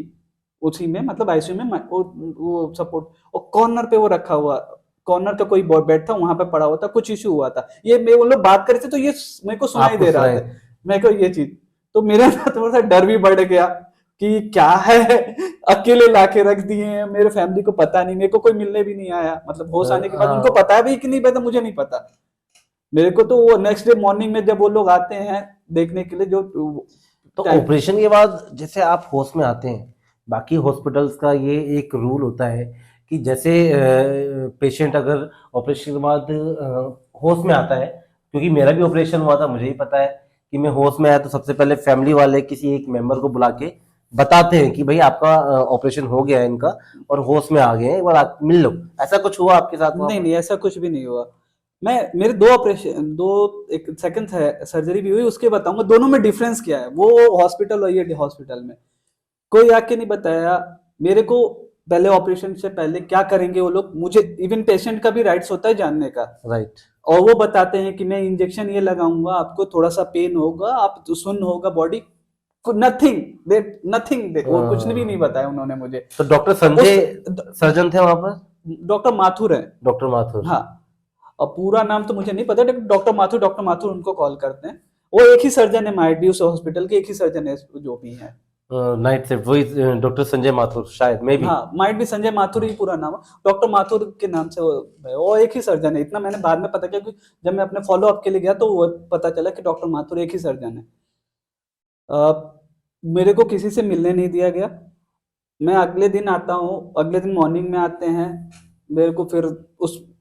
उसी में, मतलब आईसीयू में, वो सपोर्ट, और कॉर्नर पे वो रखा हुआ, कॉर्नर का कोई बेड था वहां पे पड़ा हुआ था, कुछ इश्यू हुआ था, ये मैं वो लोग बात कर रहे थे, तो ये मेरे को सुनाई आपको दे रहा सुनाए? था, मेरे को ये चीज, तो मेरा ना थोड़ा सा डर भी बढ़ गया कि क्या है, अकेले लाके रख दिए हैं, मेरे फैमिली को पता नहीं, मेरे को कोई मिलने भी नहीं आया, मतलब होश आने के बाद उनको पता भी कि नहीं पता, मुझे नहीं पता। मेरे को तो वो नेक्स्ट डे मॉर्निंग में जब वो लोग आते हैं देखने के लिए, जो तो टाइम, ऑपरेशन के बाद जैसे आप होश में आते हैं, बाकी हॉस्पिटल्स का ये एक रूल होता है कि जैसे पेशेंट अगर ऑपरेशन के बाद होश में आता है, क्योंकि मेरा भी ऑपरेशन हुआ था, मुझे ही पता है कि मैं होश में आया तो सबसे पहले फैमिली वाले किसी एक मेंबर को बुला के बताते हैं कि भाई आपका ऑपरेशन हो गया है इनका, और होश में आ गए हैं, एक बार आप मिल लो। ऐसा कुछ हुआ आपके साथ वहां नहीं पर? नहीं ऐसा कुछ भी नहीं हुआ। मैं मेरे दो ऑपरेशन, दो, एक सेकंड सर्जरी भी हुई, उसके बताऊंगा दोनों में डिफरेंस क्या है। वो हॉस्पिटल और ये हॉस्पिटल में कोई आके नहीं बताया मेरे को पहले ऑपरेशन से पहले क्या करेंगे वो लोग, मुझे इवन पेशेंट का भी राइट्स होता है जानने का, राइट। और वो बताते हैं कि मैं इंजेक्शन ये लगाऊंगा, आपको थोड़ा सा पेन होगा, आप तो सुन्न होगा body, nothing they, nothing they, और कुछ भी नहीं बताया उन्होंने मुझे। तो डॉक्टर उस संजय सर्जन थे वहां पर? डॉक्टर माथुर है, डॉक्टर माथुर। हाँ, और पूरा नाम तो मुझे नहीं पता, लेकिन डॉक्टर माथुर उनको कॉल करते हैं। वो एक ही सर्जन है, माइट भी उस हॉस्पिटल के एक ही सर्जन है जो भी है। नाइट शिफ्ट वही डॉक्टर संजय माथुर, शायद मे भी। हाँ, माइट भी संजय माथुर ही पूरा नाम है, डॉक्टर माथुर के नाम से वो एक ही सर्जन है। इतना मैंने बाद में पता किया कि जब मैं अपने फॉलो अप के लिए गया तो वो पता चला कि डॉक्टर माथुर एक ही सर्जन है। मेरे को किसी से मिलने नहीं दिया गया। मैं अगले दिन आता हूँ, अगले दिन मॉर्निंग में आते हैं मेरे को, फिर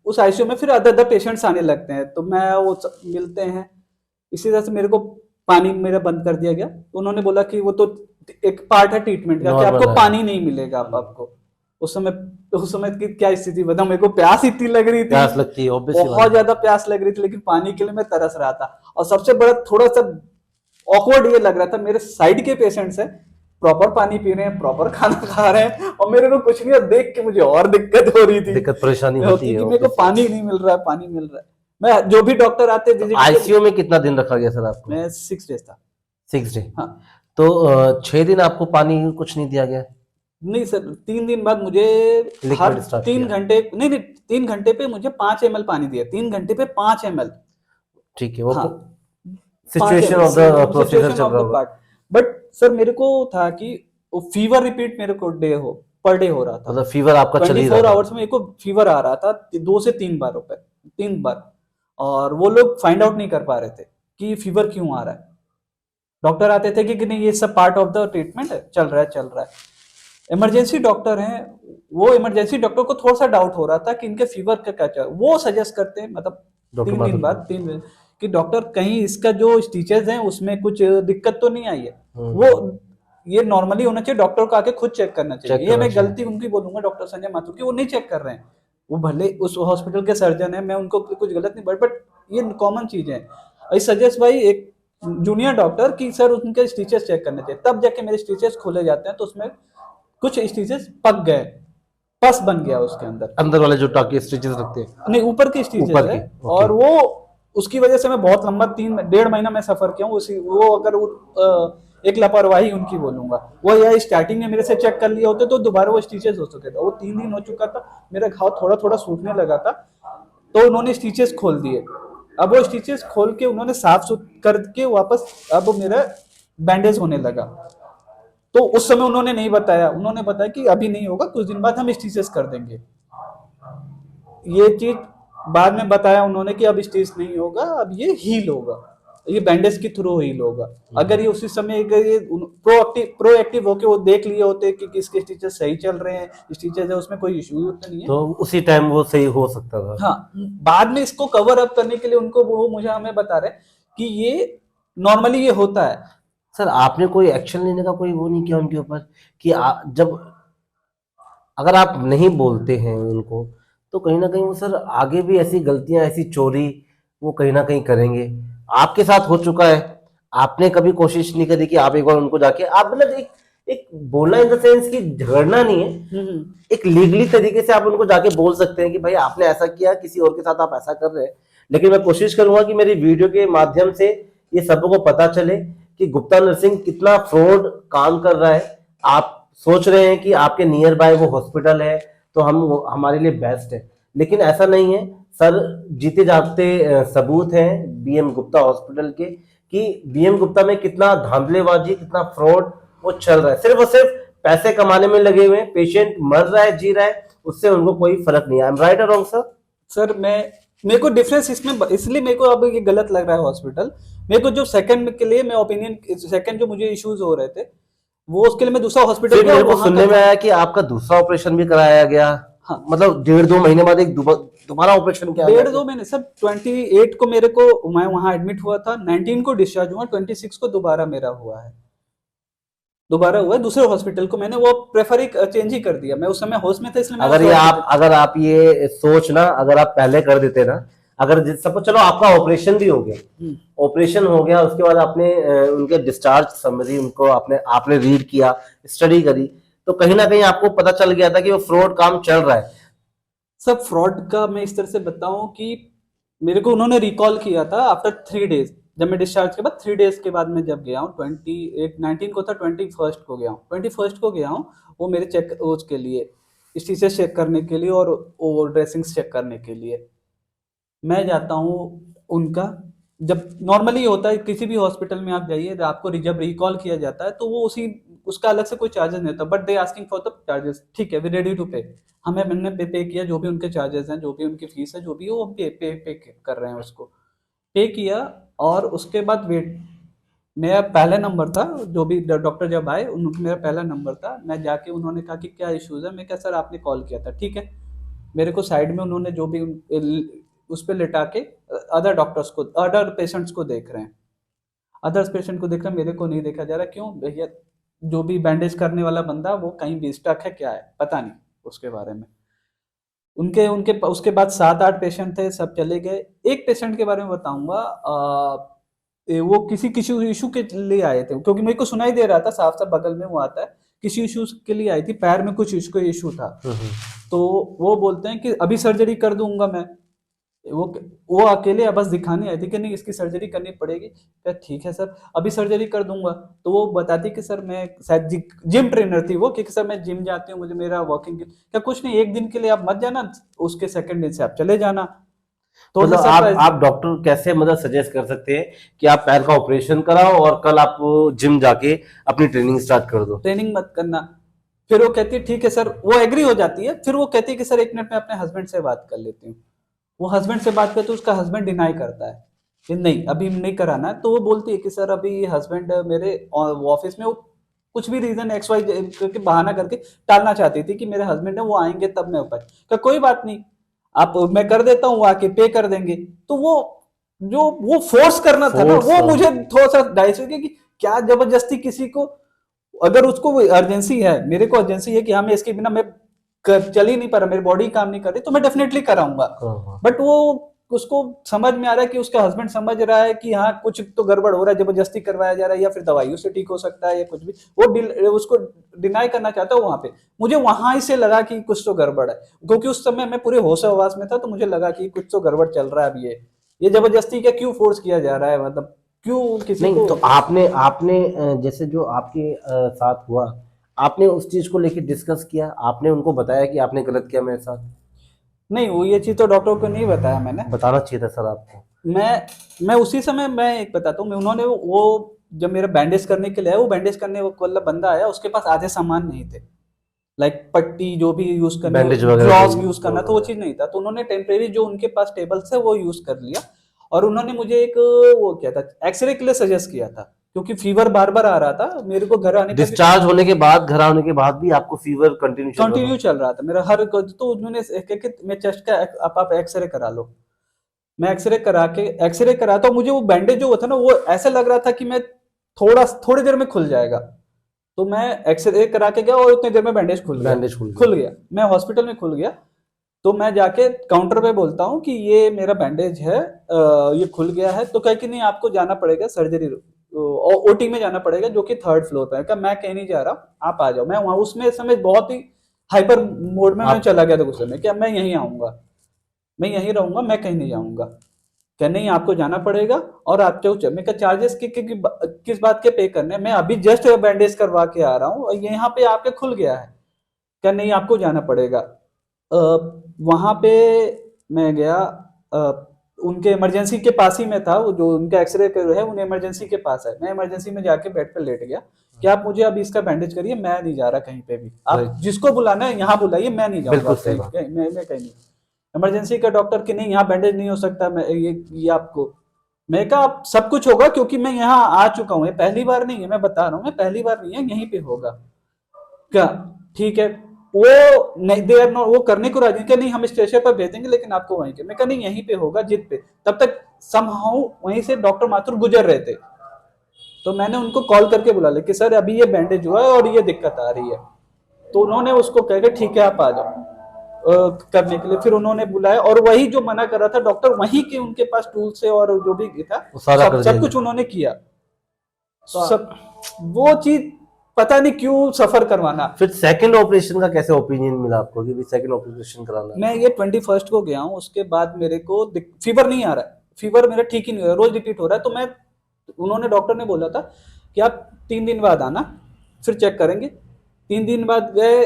उस आईसीयू में फिर अदर अदर पेशेंट्स आने लगते हैं, तो मैं वो मिलते हैं। इसी तरह से मेरे को पानी मेरा बंद कर दिया गया, तो उन्होंने बोला कि वो तो एक पार्ट है ट्रीटमेंट का कि नॉर्मल आपको है। पानी नहीं मिलेगा आपको। उस समय की क्या स्थिति बताऊं, मेरे को प्यास इतनी लग रही थी, प्यास लगती है, ऑब्वियसली बहुत ज्यादा प्यास लग रही थी, लेकिन पानी के लिए मैं तरस रहा था। और सबसे बड़ा थोड़ा सा ऑकवर्ड ये लग रहा था, मेरे साइड के पेशेंट्स हैं, प्रॉपर पानी पी रहे हैं, प्रॉपर खाना खा रहे हैं, और मेरे को कुछ नहीं, और देख के मुझे और दिक्कत हो रही थी, दिक्कत परेशानी होती है कि मेरे को obviously। पानी नहीं मिल रहा है, पानी मिल रहा है। मैं जो भी डॉक्टर आते तो विजिट, आईसीयू में कितना दिन रखा गया सर आपको? मैं 6 डेज था। 6 डे। हाँ, तो 6 दिन आपको पानी कुछ नहीं दिया गया? नहीं सर, 3 दिन बाद मुझे हर लिक्विड स्टार्ट 3 घंटे, नहीं 3 घंटे पे मुझे 5 ml पानी दिया, 3 घंटे पे 5 ml। ठीक है, वो हाँ, सिचुएशन ऑफ द प्रोसीजर चल रहा होगा। पार्ट। बट सर मेरे को था कि वो फीवर रिपीट मेरे को डे हो, पर डे हो रहा था। मतलब फीवर आपका चल ही 24 रहा आवर्स में मेरे को फीवर आ रहा था 2 से 3 बार रुपए, 3 बार। और वो लोग फाइंड आउट नहीं कर पा रहे थे कि फीवर क्यों आ रहा है। डॉक्टर आते थे कि नहीं ये सब पार्ट ऑफ द ट्रीटमेंट है, चल रहा है चल रहा है। इमरजेंसी डॉक्टर हैं, वो इमरजेंसी डॉक्टर को थोड़ा सा डाउट हो रहा था कि इनके फीवर का क्या चल, वो सजेस्ट करते हैं मतलब डॉक्टर 3 दिन बाद, 3 दिन कि डॉक्टर कहीं इसका जो स्टिचेस हैं उसमें कुछ दिक्कत तो नहीं आई है। वो ये नॉर्मली होना चाहिए, डॉक्टर को आके खुद चेक करना चाहिए। चेक ये करना मैं चाहिए। गलती उनकी बोलूंगा डॉक्टर संजय माथुर की, वो नहीं चेक कर रहे हैं। वो भले उस हॉस्पिटल के सर्जन है, मैं उनको कुछ गलत नहीं, बट ये कॉमन चीजें हैं। आई सजेस्ट भाई एक जूनियर डॉक्टर कि सर उनके स्टिचेस चेक करने चाहिए, तब जाके मेरे स्टिचेस खोले जाते हैं तो उसमें कुछ स्टिचेस पक गए, पस बन गया उसके अंदर, अंदर वाले जो टाके स्टिचेस रखते हैं, नहीं ऊपर की स्टिचेस ऊपर है। के, ओके। और वो उसकी वजह से मैं बहुत लंबा 3 डेढ़ महीना मैं सफर किया हूँ उसी, वो अगर एक लापरवाही उनकी बोलूंगा। वो या स्टार्टिंग में मेरे से चेक कर लिया होते तो दोबारा वो स्टिचेस हो चुके थे। वो 3 दिन हो चुका था, मेरा घाव थोड़ा थोड़ा सूखने लगा था, तो उन्होंने स्टिचेस खोल दिए। अब वो स्टिचेस खोल के उन्होंने साफ करके वापस अब मेरा बैंडेज होने लगा। तो उस समय उन्होंने नहीं बताया, उन्होंने बताया कि अभी नहीं होगा, कुछ दिन बाद हम स्टिचेस कर देंगे। ये चीज बाद में बताया उन्होंने कि अब स्टिच नहीं होगा, अब ये हील होगा, ये बैंडेज के थ्रू हील होगा। अगर ये उसी समय अगर ये प्रोएक्टिव होके वो देख लिए होते कि किसके स्टिचेस सही चल रहे हैं, स्टिचेस है उसमें कोई इश्यू तो नहीं है, तो उसी टाइम वो सही हो सकता था। हाँ। बाद में इसको कवर अप करने के लिए उनको वो मुझे हमें बता रहे कि ये नॉर्मली ये होता है। सर आपने कोई एक्शन लेने का कोई वो नहीं किया उनके ऊपर कि जब अगर आप नहीं बोलते हैं उनको तो कहीं ना कहीं वो सर आगे भी ऐसी गलतियां, ऐसी चोरी वो कहीं ना कहीं करेंगे। आपके साथ हो चुका है, आपने कभी कोशिश नहीं करी कि आप एक बार उनको जाके आप मतलब एक बोलना इन द सेंस कि झगड़ना नहीं है, एक लीगली तरीके से आप उनको जाके बोल सकते हैं कि भाई आपने ऐसा किया, किसी और के साथ आप ऐसा कर रहे हैं। लेकिन मैं कोशिश करूंगा कि मेरी वीडियो के माध्यम से ये सबको पता चले कि गुप्ता नर्सिंग कितना फ्रॉड काम कर रहा है। आप सोच रहे हैं कि आपके नियर बाय वो हॉस्पिटल है तो हम हमारे लिए बेस्ट है, लेकिन ऐसा नहीं है सर। जीते जागते सबूत हैं बीएम गुप्ता हॉस्पिटल के कि बीएम गुप्ता में कितना धांधलेबाजी, कितना फ्रॉड वो चल रहा है। सिर्फ और सिर्फ पैसे कमाने में लगे हुए हैं। पेशेंट मर रहा है, जी रहा है, उससे उनको कोई फर्क नहीं है। आई एम राइट और रॉन्ग सर? सर मेरे को डिफरेंस इसमें इसलिए मेरे को अब ये गलत लग रहा है हॉस्पिटल। मेरे को जो सेकंड के लिए मैं ओपिनियन, सेकंड जो मुझे इश्यूज हो रहे थे वो उसके लिए मैं दूसरा हॉस्पिटल फिर गया, मेरे को वहां सुनने का में आया कि आपका दूसरा ऑपरेशन भी कराया गया। हाँ। मतलब 1.5-2 महीने बाद एक दोबारा ऑपरेशन किया गया। 1.5-2 महीने सब 28 को मेरे को मैं वहां एडमिट हुआ था, 19 को डिस्चार्ज हुआ, 26 को दोबारा मेरा हुआ है, दोबारा हुआ है दूसरे हॉस्पिटल को। मैंने वो प्रेफर ही चेंज ही कर दिया, मैं उस समय होश में था इसलिए मैंने अगर आप ये सोच ना, अगर आप पहले कर देते ना, अगर सपोज चलो आपका ऑपरेशन भी हो गया, ऑपरेशन हो गया उसके बाद आपने उनके डिस्चार्ज समरी उनको आपने रीड किया, स्टडी करी, तो कहीं ना कहीं आपको पता चल गया था कि वो फ्रॉड काम चल रहा है। सब फ्रॉड का मैं इस तरह से बताऊं कि मेरे को उन्होंने रिकॉल किया था आफ्टर 3 डेज, जब मैं डिस्चार्ज के बाद 3 डेज के बाद मैं जब गया हूँ, 19 को था, 21 को गया हूँ, 21 को गया हूँ वो मेरे चेक उसके लिए स्टिचेस चेक करने के लिए और ड्रेसिंग्स चेक करने के लिए मैं जाता हूँ उनका। जब नॉर्मली होता है किसी भी हॉस्पिटल में आप जाइए, आपको जब रिकॉल किया जाता है तो वो उसका अलग से कोई चार्जेस नहीं होता, but they asking for the charges, ठीक है वी रेडी टू पे। मैंने पे किया, जो भी उनके चार्जेस हैं, जो भी उनकी फीस है, जो भी वो हम पे कर रहे हैं, उसको पे किया। और उसके बाद वेट, मेरा पहला नंबर था, जो भी डॉक्टर जब आए उनका मेरा पहला नंबर था। मैं जाके उन्होंने कहा कि क्या इश्यूज है, मैं कहा सर आपने कॉल किया था, ठीक है। मेरे को साइड में उन्होंने जो भी उस पर लिटा के अदर डॉक्टर्स को, अदर पेशेंट्स को देख रहे हैं, अदर्स पेशेंट को देख रहे हैं, मेरे को नहीं देखा जा रहा। क्यों भैया, जो भी बैंडेज करने वाला बंदा वो कहीं भी स्टक है, क्या है पता नहीं उसके बारे में। उनके उनके उसके बाद 7-8 पेशेंट थे, सब चले गए। एक पेशेंट के बारे में बताऊंगा, वो किसी इशू के लिए आए थे, क्योंकि मेरे को सुनाई दे रहा था साफ साफ बगल में वो आता है, किसी इशू के लिए आई थी, पैर में कुछ इशू था। तो वो बोलते हैं कि अभी सर्जरी कर दूंगा मैं। वो अकेले बस दिखाने आई थी कि नहीं इसकी सर्जरी करनी पड़ेगी, क्या ठीक है सर अभी सर्जरी कर दूंगा। तो वो बताती कि सर मैं शायद जिम ट्रेनर थी वो, कि सर मैं जिम जाती हूँ, मुझे मेरा वॉकिंग, क्या कुछ नहीं, एक दिन के लिए आप मत जाना, उसके सेकंड दिन से आप चले जाना। तो मतलब आप डॉक्टर कैसे मतलब सजेस्ट कर सकते हैं कि आप पैर का ऑपरेशन कराओ और कल आप जिम जाके अपनी ट्रेनिंग स्टार्ट कर दो? ट्रेनिंग मत करना, फिर वो कहती है ठीक है सर, वो एग्री हो जाती है। फिर वो कहती है कि सर 1 मिनट में अपने हस्बैंड से बात कर लेती हूँ। वो हस्बैंड से बात करते, उसका हस्बैंड डिनाई करता है कि नहीं अभी नहीं कराना है। तो वो बोलती है कि सर अभी हस्बैंड मेरे ऑफिस में, वो कुछ भी रीजन एक्स वाई करके बहाना करके टालना चाहती थी कि मेरे हस्बैंड है वो आएंगे तब मैं ऊपर का, कोई बात नहीं आप, मैं कर देता हूँ, वो आके पे कर देंगे। तो वो जो वो फोर्स करना था ना, फोर्स, वो मुझे थोड़ा सा डाइस हो गया कि क्या जबरदस्ती किसी को, अगर उसको अर्जेंसी है, मेरे को अर्जेंसी है कि हाँ मैं इसके बिना मैं चल ही नहीं पा रहा, मेरी बॉडी काम नहीं कर रही, तो मैं डेफिनेटली कराऊंगा। बट वो उसको समझ में आ रहा है कि उसका हस्बैंड समझ रहा है कि हाँ कुछ तो गड़बड़ हो रहा है, जबरदस्ती करवाया जा रहा है या फिर दवाइयों से ठीक हो सकता है या कुछ भी, वो उसको डिनाई करना चाहता है वहां पे। मुझे वहां से लगा कि कुछ तो गड़बड़ है, क्योंकि उस समय मैं पूरे होश हवास में था, तो मुझे लगा कि कुछ तो गड़बड़ चल रहा है। अब ये जबरदस्ती क्या क्यों फोर्स किया जा रहा है, मतलब क्यों किसी नहीं को। तो आपने आपने जैसे जो आपके साथ हुआ, आपने उस चीज को लेके डिस्कस किया, आपने उनको बताया कि आपने गलत किया मेरे साथ? नहीं, वो ये चीज तो डॉक्टर को नहीं बताया मैंने। बताना चाहिए था सर आपको। मैं उसी समय, मैं एक बताता हूँ, मैं उन्होंने वो जब मेरा बैंडेज करने के लिए आया, वो बैंडेज करने वाला बंदा आया, उसके पास आधे सामान नहीं थे, लाइक पट्टी जो भी यूज करने, बैंडेज वगैरह ग्लॉस जो यूज करना बोल था, वो रहे चीज नहीं था। तो उन्होंने टेम्परेरी जो उनके पास टेबल्स है वो यूज कर लिया। और उन्होंने मुझे एक वो क्या था, एक्सरे के लिए सजेस्ट किया था, क्योंकि फीवर बार बार आ रहा था मेरे को, घर आने पे भी डिस्चार्ज होने के बाद, घर आने के बाद भी आपको फीवर कंटिन्यू चल रहा कंटिन्यू था? चल रहा था मेरा हर। तो उन्होंने मैं चेस्ट का आप एक्सरे करा लो। मैं एक्सरे करा के, एक्सरे करा तो मुझे वो बैंडेज जो था ना, वो ऐसा लग रहा था कि मैं थोड़ी देर में खुल जाएगा। तो मैं एक्सरे करा के गया और उतनी देर में बैंडेज खुल गया। बैंडेज खुल गया? खुल गया, मैं हॉस्पिटल में खुल गया। तो मैं जाके काउंटर पे बोलता हूँ कि ये मेरा बैंडेज है, ये खुल गया है। तो कहे कि नहीं आपको जाना पड़ेगा सर्जरी, ओटी में जाना पड़ेगा जो कि 3rd फ्लोर पे है। कहा मैं कहीं नहीं जा रहा, आप आ जाओ। मैं वहां उसमें समय बहुत ही हाइपर मोड में मैं आप चला गया था गुस्से में, क्या मैं यहीं आऊंगा, मैं यहीं रहूंगा, मैं कहीं नहीं जाऊंगा। क्या नहीं आपको जाना पड़ेगा और आप जो मैं क्या चार्जेस किस बात के पे करने हैं? मैं अभी जस्ट बैंडेज करवा के आ रहा हूँ और यहाँ पे आपके खुल गया है। क्या नहीं आपको जाना पड़ेगा। वहां पे मैं गया, उनके इमरजेंसी के पास ही में था, वो जो उनका एक्सरे है उन इमरजेंसी के पास है। मैं इमरजेंसी में जाके बेड पे लेट गया कि आप मुझे अभी इसका बैंडेज करिए, मैं नहीं जा रहा कहीं पे भी, आप राइट, जिसको बुलाना है यहाँ बुलाइए, मैं नहीं जाऊंगा बिल्कुल सही कहीं बात। मैं कहीं नहीं। इमरजेंसी का डॉक्टर कि नहीं यहाँ बैंडेज नहीं हो सकता, मैं ये आपको, मैं कहा आप सब कुछ होगा क्योंकि मैं यहाँ आ चुका हूँ, ये पहली बार नहीं है, मैं बता रहा हूँ मैं पहली बार नहीं है, यहीं पे होगा। क्या ठीक है। वो नहीं, दे आर नॉट, वो करने को राजी क्या नहीं हम स्टेशन पर भेज देंगे लेकिन आपको वहीं के, मैं कहा नहीं यहीं पे होगा जिद पे। तब तक समहाउ वहीं से डॉक्टर माथुर गुजर रहे थे। तो मैंने उनको कॉल करके बुला लिया कि सर अभी ये बैंडेज हुआ है और ये दिक्कत आ रही है। तो उन्होंने उसको कह के ठीक है आप आ जाओ करने के लिए। फिर उन्होंने बुलाया और वही जो मना कर रहा था डॉक्टर, वहीं के उनके पास टूल से और जो भी था वो सारा सब कर दिया सब कुछ गया? उन्होंने किया। तो सब वो चीज पता नहीं क्यों सफर करवाना। फिर सेकंड ऑपरेशन का कैसे ओपिनियन मिला आपको कि भी सेकंड ऑपरेशन कराना है? मैं ये 21st को गया हूँ, उसके बाद मेरे को फीवर नहीं आ रहा है, फीवर मेरा ठीक ही नहीं हो रहा, रोज रिपीट हो रहा है। तो मैं, उन्होंने डॉक्टर ने बोला था कि आप 3 दिन बाद आना फिर चेक करेंगे। 3 दिन बाद गए,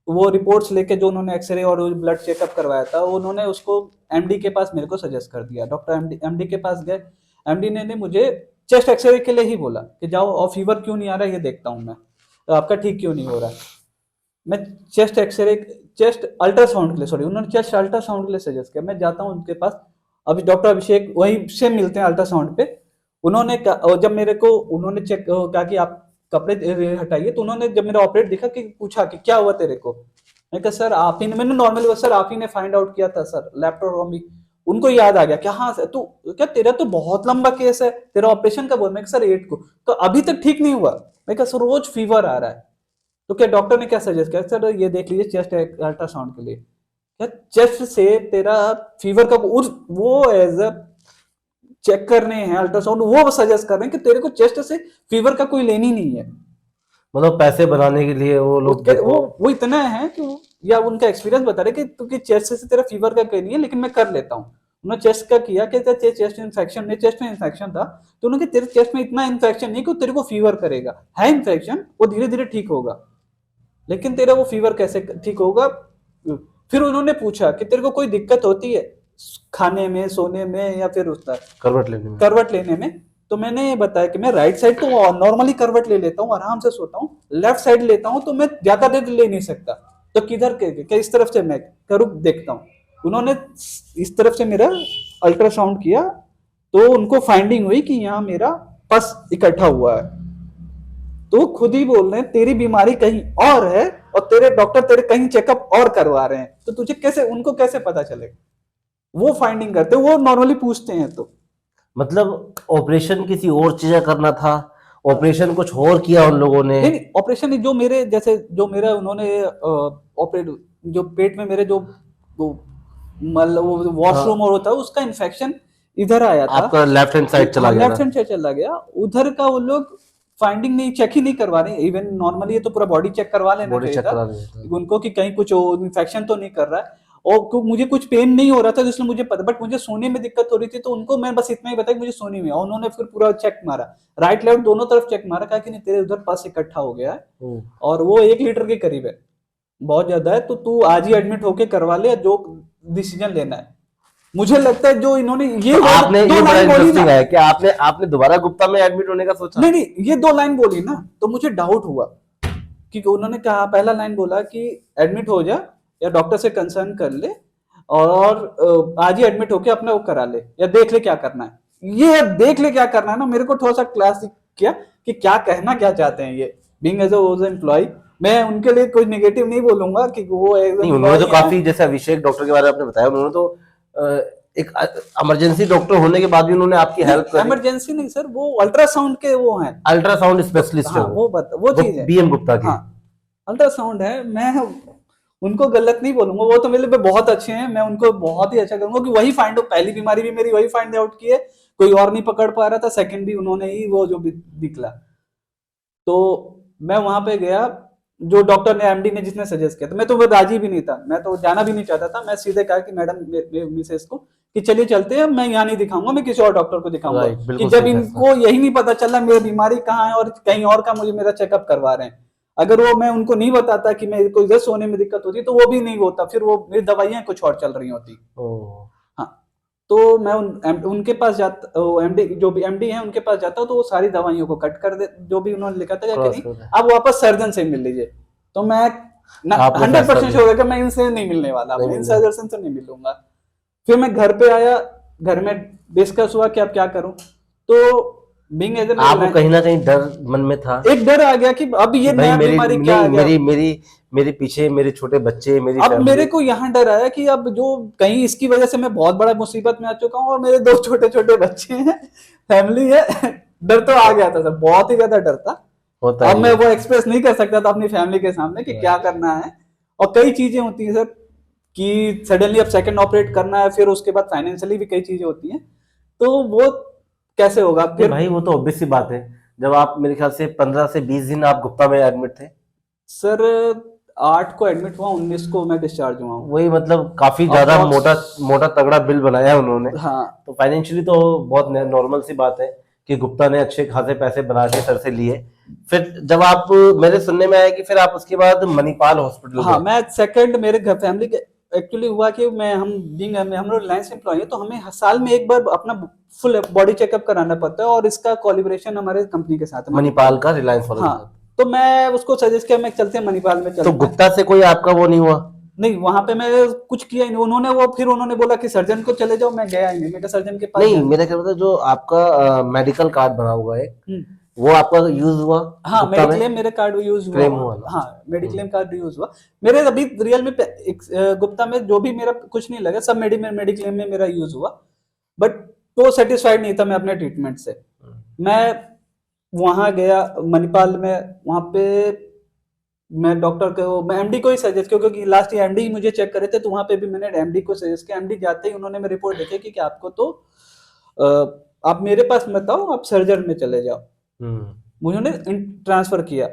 वो रिपोर्ट्स लेके जो उन्होंने एक्सरे और ब्लड चेकअप करवाया था, उन्होंने उसको एमडी के पास मेरे को सजेस्ट कर दिया। डॉक्टर एमडी के पास गए, एमडी ने मुझे चेस्ट एक्सरे के लिए ही बोला कि जाओ और फीवर क्यों नहीं आ रहा है ये देखता हूँ मैं, तो आपका ठीक क्यों नहीं हो रहा है। मैं चेस्ट एक्सरे, चेस्ट अल्ट्रासाउंड के लिए, सॉरी उन्होंने चेस्ट अल्ट्रासाउंड के लिए सजेस्ट किया। मैं जाता हूँ उनके पास, अभी डॉक्टर अभिषेक वहीं से मिलते हैं अल्ट्रासाउंड पे। उन्होंने और जब मेरे को उन्होंने चेक कहा कि आप कपड़े हटाइए, तो उन्होंने जब मेरा ऑपरेट देखा कि पूछा कि क्या हुआ तेरे को। मैं कहा सर आप ही ने, मैंने नॉर्मली सर आप ही ने फाइंड आउट किया था सर लैप्रोटोमी। उनको याद आ गया क्या, हाँ सर तू क्या तेरा तो बहुत लंबा केस है, तेरा ऑपरेशन कब हुआ। मैं सर 8 को, तो अभी तक ठीक नहीं हुआ। मैं कहा सर रोज फीवर आ रहा है। तो क्या डॉक्टर ने क्या सजेस्ट किया, सर ये देख लीजिए चेस्ट अल्ट्रासाउंड के लिए। क्या चेस्ट से तेरा फीवर का वो एज अ चेक करने हैं अल्ट्रासाउंड, वो सजेस्ट कर रहे हैं कि तेरे को चेस्ट से फीवर का कोई लेनी नहीं है। मतलब पैसे बनाने के लिए वो लोग देखो। वो इतना है कि या उनका एक्सपीरियंस बता रहे कि क्योंकि चेस्ट से तेरा फीवर का कोई नहीं है लेकिन मैं कर लेता हूँ। उन्होंने चेस्ट का किया कि चेस्ट इन्फेक्शन में, चेस्ट में इन्फेक्शन था। तो उन्होंने तेरे चेस्ट में इतना इन्फेक्शन नहीं कि तेरे को फीवर करेगा, है इन्फेक्शन वो धीरे धीरे ठीक होगा, लेकिन तेरा वो फीवर कैसे ठीक होगा। फिर उन्होंने पूछा कि तेरे को कोई दिक्कत होती है खाने में, सोने में या फिर उसका करवट लेने में? करवट लेने में। तो मैंने बताया कि मैं राइट साइड तो नॉर्मली करवट ले लेता हूँ, आराम से सोता हूँ, लेफ्ट साइड लेता हूँ तो मैं ज्यादा देर ले नहीं सकता, तो किधर के इस तरफ से मैं करूँ देखता हूँ। उन्होंने इस तरफ से मेरा अल्ट्रासाउंड किया, तो उनको फाइंडिंग हुई कि यहाँ मेरा पस इकट्ठा हुआ है। तो खुद ही बोल रहे हैं तेरी बीमारी कहीं और है और तेरे डॉक्टर तेरे कहीं चेकअप और करवा रहे हैं, तो तुझे कैसे, उनको कैसे पता चलेगा? वो फाइंडिंग करते, वो नॉर्मली पूछते हैं। तो मतलब ऑपरेशन किसी और चीज का करना था, ऑपरेशन कुछ और किया उन लोगों ने? नहीं, ऑपरेशन जो मेरे जैसे जो मेरा उन्होंने ऑपरेट, जो पेट में मेरे जो वो मतलब वो वॉशरूम हाँ, और होता है उसका इन्फेक्शन इधर आया था। आपका लेफ्ट हैंड साइड चला हाँ, गया लेफ्ट था। हैंड से चला गया उधर का, वो लोग फाइंडिंग नहीं, चेक ही नहीं करवा रहे। इवन नॉर्मली ये तो पूरा बॉडी चेक करवा लेना बॉडी चाहिए चेक था करा रहे थे। उनको कि कहीं कुछ इन्फेक्शन तो नहीं कर रहा है। और मुझे कुछ पेन नहीं हो रहा था जिसमें मुझे पता, बट मुझे सोने में दिक्कत हो रही थी, तो उनको मैं बस इतना ही बताया कि मुझे सोने में, और उन्होंने फिर पूरा चेक मारा, राइट लेफ्ट दोनों तरफ चेक मारा, कहा कि नहीं तेरे उधर पास इकट्ठा हो गया है हम्म। और वो 1 लीटर के करीब है, बहुत ज्यादा है, तो तू आज ही एडमिट होके करवा ले, जो डिसीजन लेना है। मुझे लगता है जो इन्होंने ये तो आपने, दो ये बड़ा लाइन बोली इंटरेस्टिंग ना, है कि आपने आपने दोबारा गुप्ता में एडमिट होने का सोचा? नहीं नहीं, ये 2 लाइन बोली ना तो मुझे डाउट हुआ, कि उन्होंने कहा, पहला लाइन बोला कि एडमिट हो जा या डॉक्टर से कंसर्न कर ले और आज ही एडमिट होके अपना वो करा ले या देख ले क्या करना है। ये देख ले क्या करना है ना, मेरे को थोड़ा सा क्लास किया कि क्या कहना क्या चाहते हैं ये। बीइंग एज अ एम्प्लॉय, मैं उनके लिए कुछ नेगेटिव नहीं बोलूंगा कि वो एज नहीं, उन्होंने तो एम्प्लॉय काफी, जैसे अभिषेक डॉक्टर के बारे में आपने बताया, उन्होंने तो एक इमरजेंसी डॉक्टर होने के बाद भी उन्होंने आपकी हेल्प है। करी। इमरजेंसी नहीं सर, वो अल्ट्रासाउंड के वो हैं। अल्ट्रासाउंड स्पेशलिस्ट है हाँ, वो चीज है। बीएम गुप्ता के। हाँ, अल्ट्रासाउंड है। मैं उनको गलत नहीं बोलूंगा, वो तो मेरे लिए बहुत अच्छे हैं, मैं उनको बहुत ही अच्छा करूंगा कि वही फाइंड आउट, पहली बीमारी भी मेरी वही फाइंड आउट की है, कोई और नहीं पकड़ पा रहा था, सेकंड भी उन्होंने ही वो जो निकला। तो मैं वहां पे गया, जो डॉक्टर ने, एमडी ने जिसने सजेस्ट किया था, मैं तो वो राजी भी नहीं था, मैं तो जाना भी नहीं चाहता था। मैं सीधे कहा कि मैडम, मिसेस को, कि चलिए चलते हैं, मैं यहाँ नहीं दिखाऊंगा, मैं किसी और डॉक्टर को दिखाऊंगा। राइट, कि बिल्कुल जब सही फैसला। इनको यही नहीं पता चला मेरी बीमारी कहाँ है और कहीं और का मुझे मेरा चेकअप करवा रहे हैं, अगर वो मैं उनको नहीं बताता कि मेरे को इधर सोने में दिक्कत होती, तो वो भी नहीं होता, फिर वो मेरी दवाइयां कुछ और चल रही होती। ओ, हाँ, तो मैं उनके पास जाता, एमडी जो भी एमडी है उनके पास जाता हूँ, तो वो सारी दवाइयों को कट कर दे, जो भी उन्होंने लिखा था कि क्रॉस नहीं कर दे। आप वापस सर्जन से मिल लीजिए। तो मैं आपने 100% फैसला श्योर लिया, है कि मैं इनसे नहीं मिलने वाला, नहीं मैं इन मिलने। सर्जन से नहीं मिलूंगा। फिर मैं घर पे आया, घर में डिस्कस हुआ कि अब क्या करूं। तो बीइंग एज आपको कहीं ना कहीं डर मन में था एक डर आ गया कि अब कि ये भाई नया मेरी, बीमारी क्या आ नहीं, गया। मेरी पीछे मेरे छोटे बच्चे, मेरी अब मेरे फैमिली। को यहाँ डर आया कि अब जो कहीं इसकी वजह से मैं बहुत बड़ा मुसीबत में आ चुका हूँ, और मेरे 2 छोटे छोटे बच्चे हैं, फैमिली है। डर तो आ गया था सर, बहुत ही ज्यादा डर था। होता अब ही मैं है। वो एक्सप्रेस नहीं कर सकता था अपनी फैमिली के सामने कि क्या करना है। और कई चीजें होती हैं सर, कि सडनली अब सेकंड ऑपरेट करना है, फिर उसके बाद फाइनेंशियली भी कई चीजें होती हैं, तो वो कैसे होगा नहीं फिर। भाई, वो तो ऑब्वियस सी बात है। जब आप, मेरे ख्याल से 15 से 20 दिन आप गुप्ता में एडमिट थे। सर 8 को एडमिट हुआ, 19 को मैं डिस्चार्ज हुआ हूँ। वही, मतलब काफी ज्यादा मोटा अप्रॉक्स, मोटा तगड़ा बिल बनाया है उन्होंने। हाँ। तो फाइनेंशियली तो बहुत नॉर्मल सी बात है कि गुप्ता ने अच्छे खासे पैसे बना के सर से लिए। फिर जब आप, मेरे सुनने में आया कि फिर आप उसके बाद मणिपाल हॉस्पिटल हाँ, गए। मैं सेकंड, मेरे घर फैमिली के एक्चुअली हुआ कि मैं हम लोग रिलायंस एम्प्लॉय है, तो हमें साल में एक बार अपना फुल बॉडी चेकअप कराना पड़ता है, और इसका कोलिब्रेशन हमारे कंपनी के साथ है, मणिपाल का, रिलायंस वालों के हाँ, साथ। तो मैं उसको सजेस्ट किया, मैं चलते हैं मणिपाल में तो चलते हैं। गुप्ता से कोई आपका वो नहीं हुआ? नहीं, वहां पे मैं कुछ किया ही नहीं, फिर उन्होंने बोला कि सर्जन को चले जाओ, मैं गया ही नहीं, मैं सर्जन के पास नहीं, जाना। मेरा क्या होता है, जो आपका मेडिकल कार्ड बना हुआ है, हम्म। वो आपका यूज हुआ हाँ, गुप्ता में? मेडिक्लेम मेरे कार्ड यूज हुआ क्लेम वहाँ। हुआ ना? हाँ, मेडिक्लेम कार्ड यूज हुआ मेरे। अभी रियल में गुप्ता में जो भी मेरा कुछ नहीं लगा, सब मेडिक्लेम में मेरा यूज हुआ, बट तो सेटिस्फाइड नहीं था मैं अपने ट्रीटमेंट से। मैं वहां गया मणिपाल में, वहां पे मैं डॉक्टर को, मैं एमडी को ही सजेस्ट किया, क्योंकि लास्ट ईयर एमडी मुझे चेक करे थे, तो वहां पे भी मैंने एमडी को सजेस्ट किया। एमडी जाते ही उन्होंने मेरी रिपोर्ट देखी कि आपको तो आप मेरे पास मत आओ, आप सर्जन में चले जाओ। उन्होंने ट्रांसफर किया।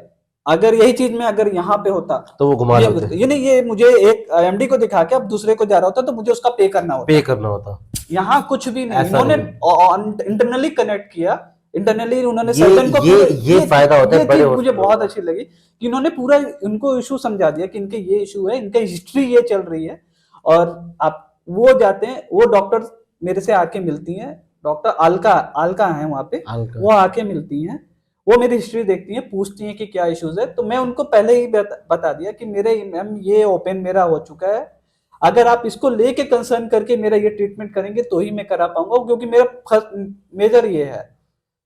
अगर यही चीज में अगर यहाँ पे होता, तो वो घुमा देते, ये नहीं, ये मुझे एक एमडी को दिखा के अब दूसरे को जा रहा होता, तो मुझे उसका पे करना होता। पे करना होता। यहाँ कुछ भी नहीं, ऐसा इन्होंने इंटरनली कनेक्ट किया, इंटरनली उन्होंने ये सर्जन को ये फायदा होता है ये बड़े चीज मुझे हॉस्पिटल बहुत का। अच्छी लगी कि इन्होंने पूरा उनको इशू समझा दिया कि इनके ये इशू है, इनका हिस्ट्री ये चल रही है, और आप वो जाते हैं, वो डॉक्टर मेरे से आके मिलती हैं, डॉक्टर अलका अलका है वहाँ पे, हल्का। वो आके मिलती हैं, वो मेरी हिस्ट्री देखती हैं, पूछती हैं कि क्या इश्यूज है, तो मैं उनको पहले ही बता दिया कि मेरे मैम ये ओपन मेरा हो चुका है, अगर आप इसको लेके कंसर्न करके मेरा ये ट्रीटमेंट करेंगे तो ही मैं करा पाऊंगा, क्योंकि मेरा मेजर ये है।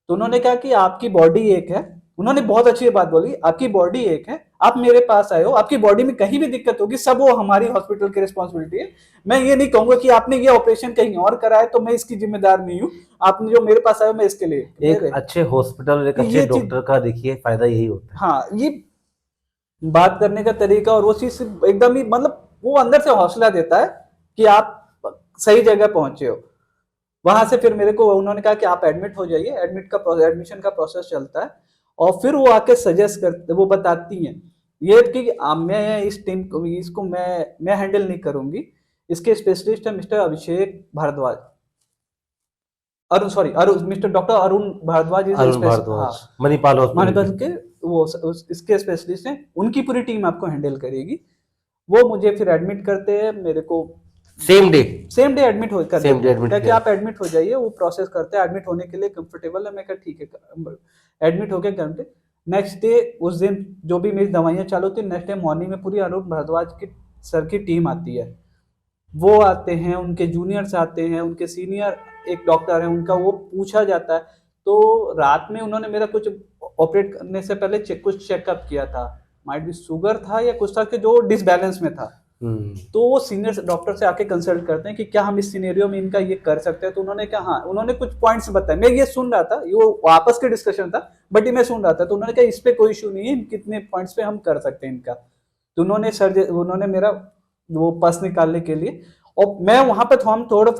तो उन्होंने कहा कि आपकी बॉडी एक है, उन्होंने बहुत अच्छी बात बोली, आपकी बॉडी एक है, आप मेरे पास आए हो, आपकी बॉडी में कहीं भी दिक्कत होगी सब वो हमारी हॉस्पिटल की रिस्पॉन्सिबिलिटी है। मैं ये नहीं कहूंगा कि आपने ये ऑपरेशन कहीं और कराया तो मैं इसकी जिम्मेदार नहीं हूँ, आपने जो मेरे पास आए हो मैं इसके लिए एक अच्छे हॉस्पिटल और एक तो अच्छे ये चीज, डॉक्टर का देखिए फायदा यही होता है। हाँ, ये बात करने का तरीका और वो चीज एकदम ही मतलब वो अंदर से हौसला देता है कि आप सही जगह पहुंचे हो। वहां से फिर मेरे को उन्होंने कहा कि आप एडमिट हो जाइए, एडमिशन का प्रोसेस चलता है, और फिर वो आके सजेस्ट करते, वो बताती हैं ये कि मैं इस टीम को, इसको मैं हैंडल नहीं करूंगी, इसके स्पेशलिस्ट है mister Abhishek Bharadwaj, Arun sorry Arun mister doctor Arun Bharadwaj is Arun हाँ, भारद्वाज मणिपाल महानगर हॉस्पिटल। के वो इसके स्पेशलिस्ट हैं, उनकी पूरी टीम आपको हैंडल करेगी। वो मुझे फिर एडमिट करते हैं, मेरे को same day same day admit हो कर सेम देते डे हैं, एडमिट क्या कि किया। आप एडमिट हो जाइए, वो प्रोसेस करते हैं, एडमिट होने के लिए कंफर्टेबल है, मैं कहा ठीक है, एडमिट हो गया घर पे। नेक्स्ट डे उस दिन जो भी मेरी दवाइयाँ चालू थी, नेक्स्ट डे मॉर्निंग में पूरी अरुण भारद्वाज की सर की टीम आती है, वो आते हैं, उनके जूनियर्स आते हैं, उनके सीनियर एक डॉक्टर है उनका वो पूछा जाता है। तो रात में उन्होंने मेरा कुछ ऑपरेट करने से पहले कुछ चेकअप किया था, माइट भी शुगर था या कुछ था कि जो डिसबैलेंस में था। तो वो सीनियर डॉक्टर से आके कंसल्ट करते हैं कि क्या हम इस सिनेरियो में इनका ये कर सकते हैं, तो उन्होंने कहा हाँ, उन्होंने कुछ पॉइंट्स बताए, मैं ये सुन रहा था, ये वो आपस के डिस्कशन था बट ये मैं सुन रहा था, तो उन्होंने कहा इस पे कोई इशू नहीं है, कितने पॉइंट्स पे हम कर सकते हैं इनका। तो उन्होंने मेरा वो पस निकालने के लिए, और मैं वहां पे हम थोड़ा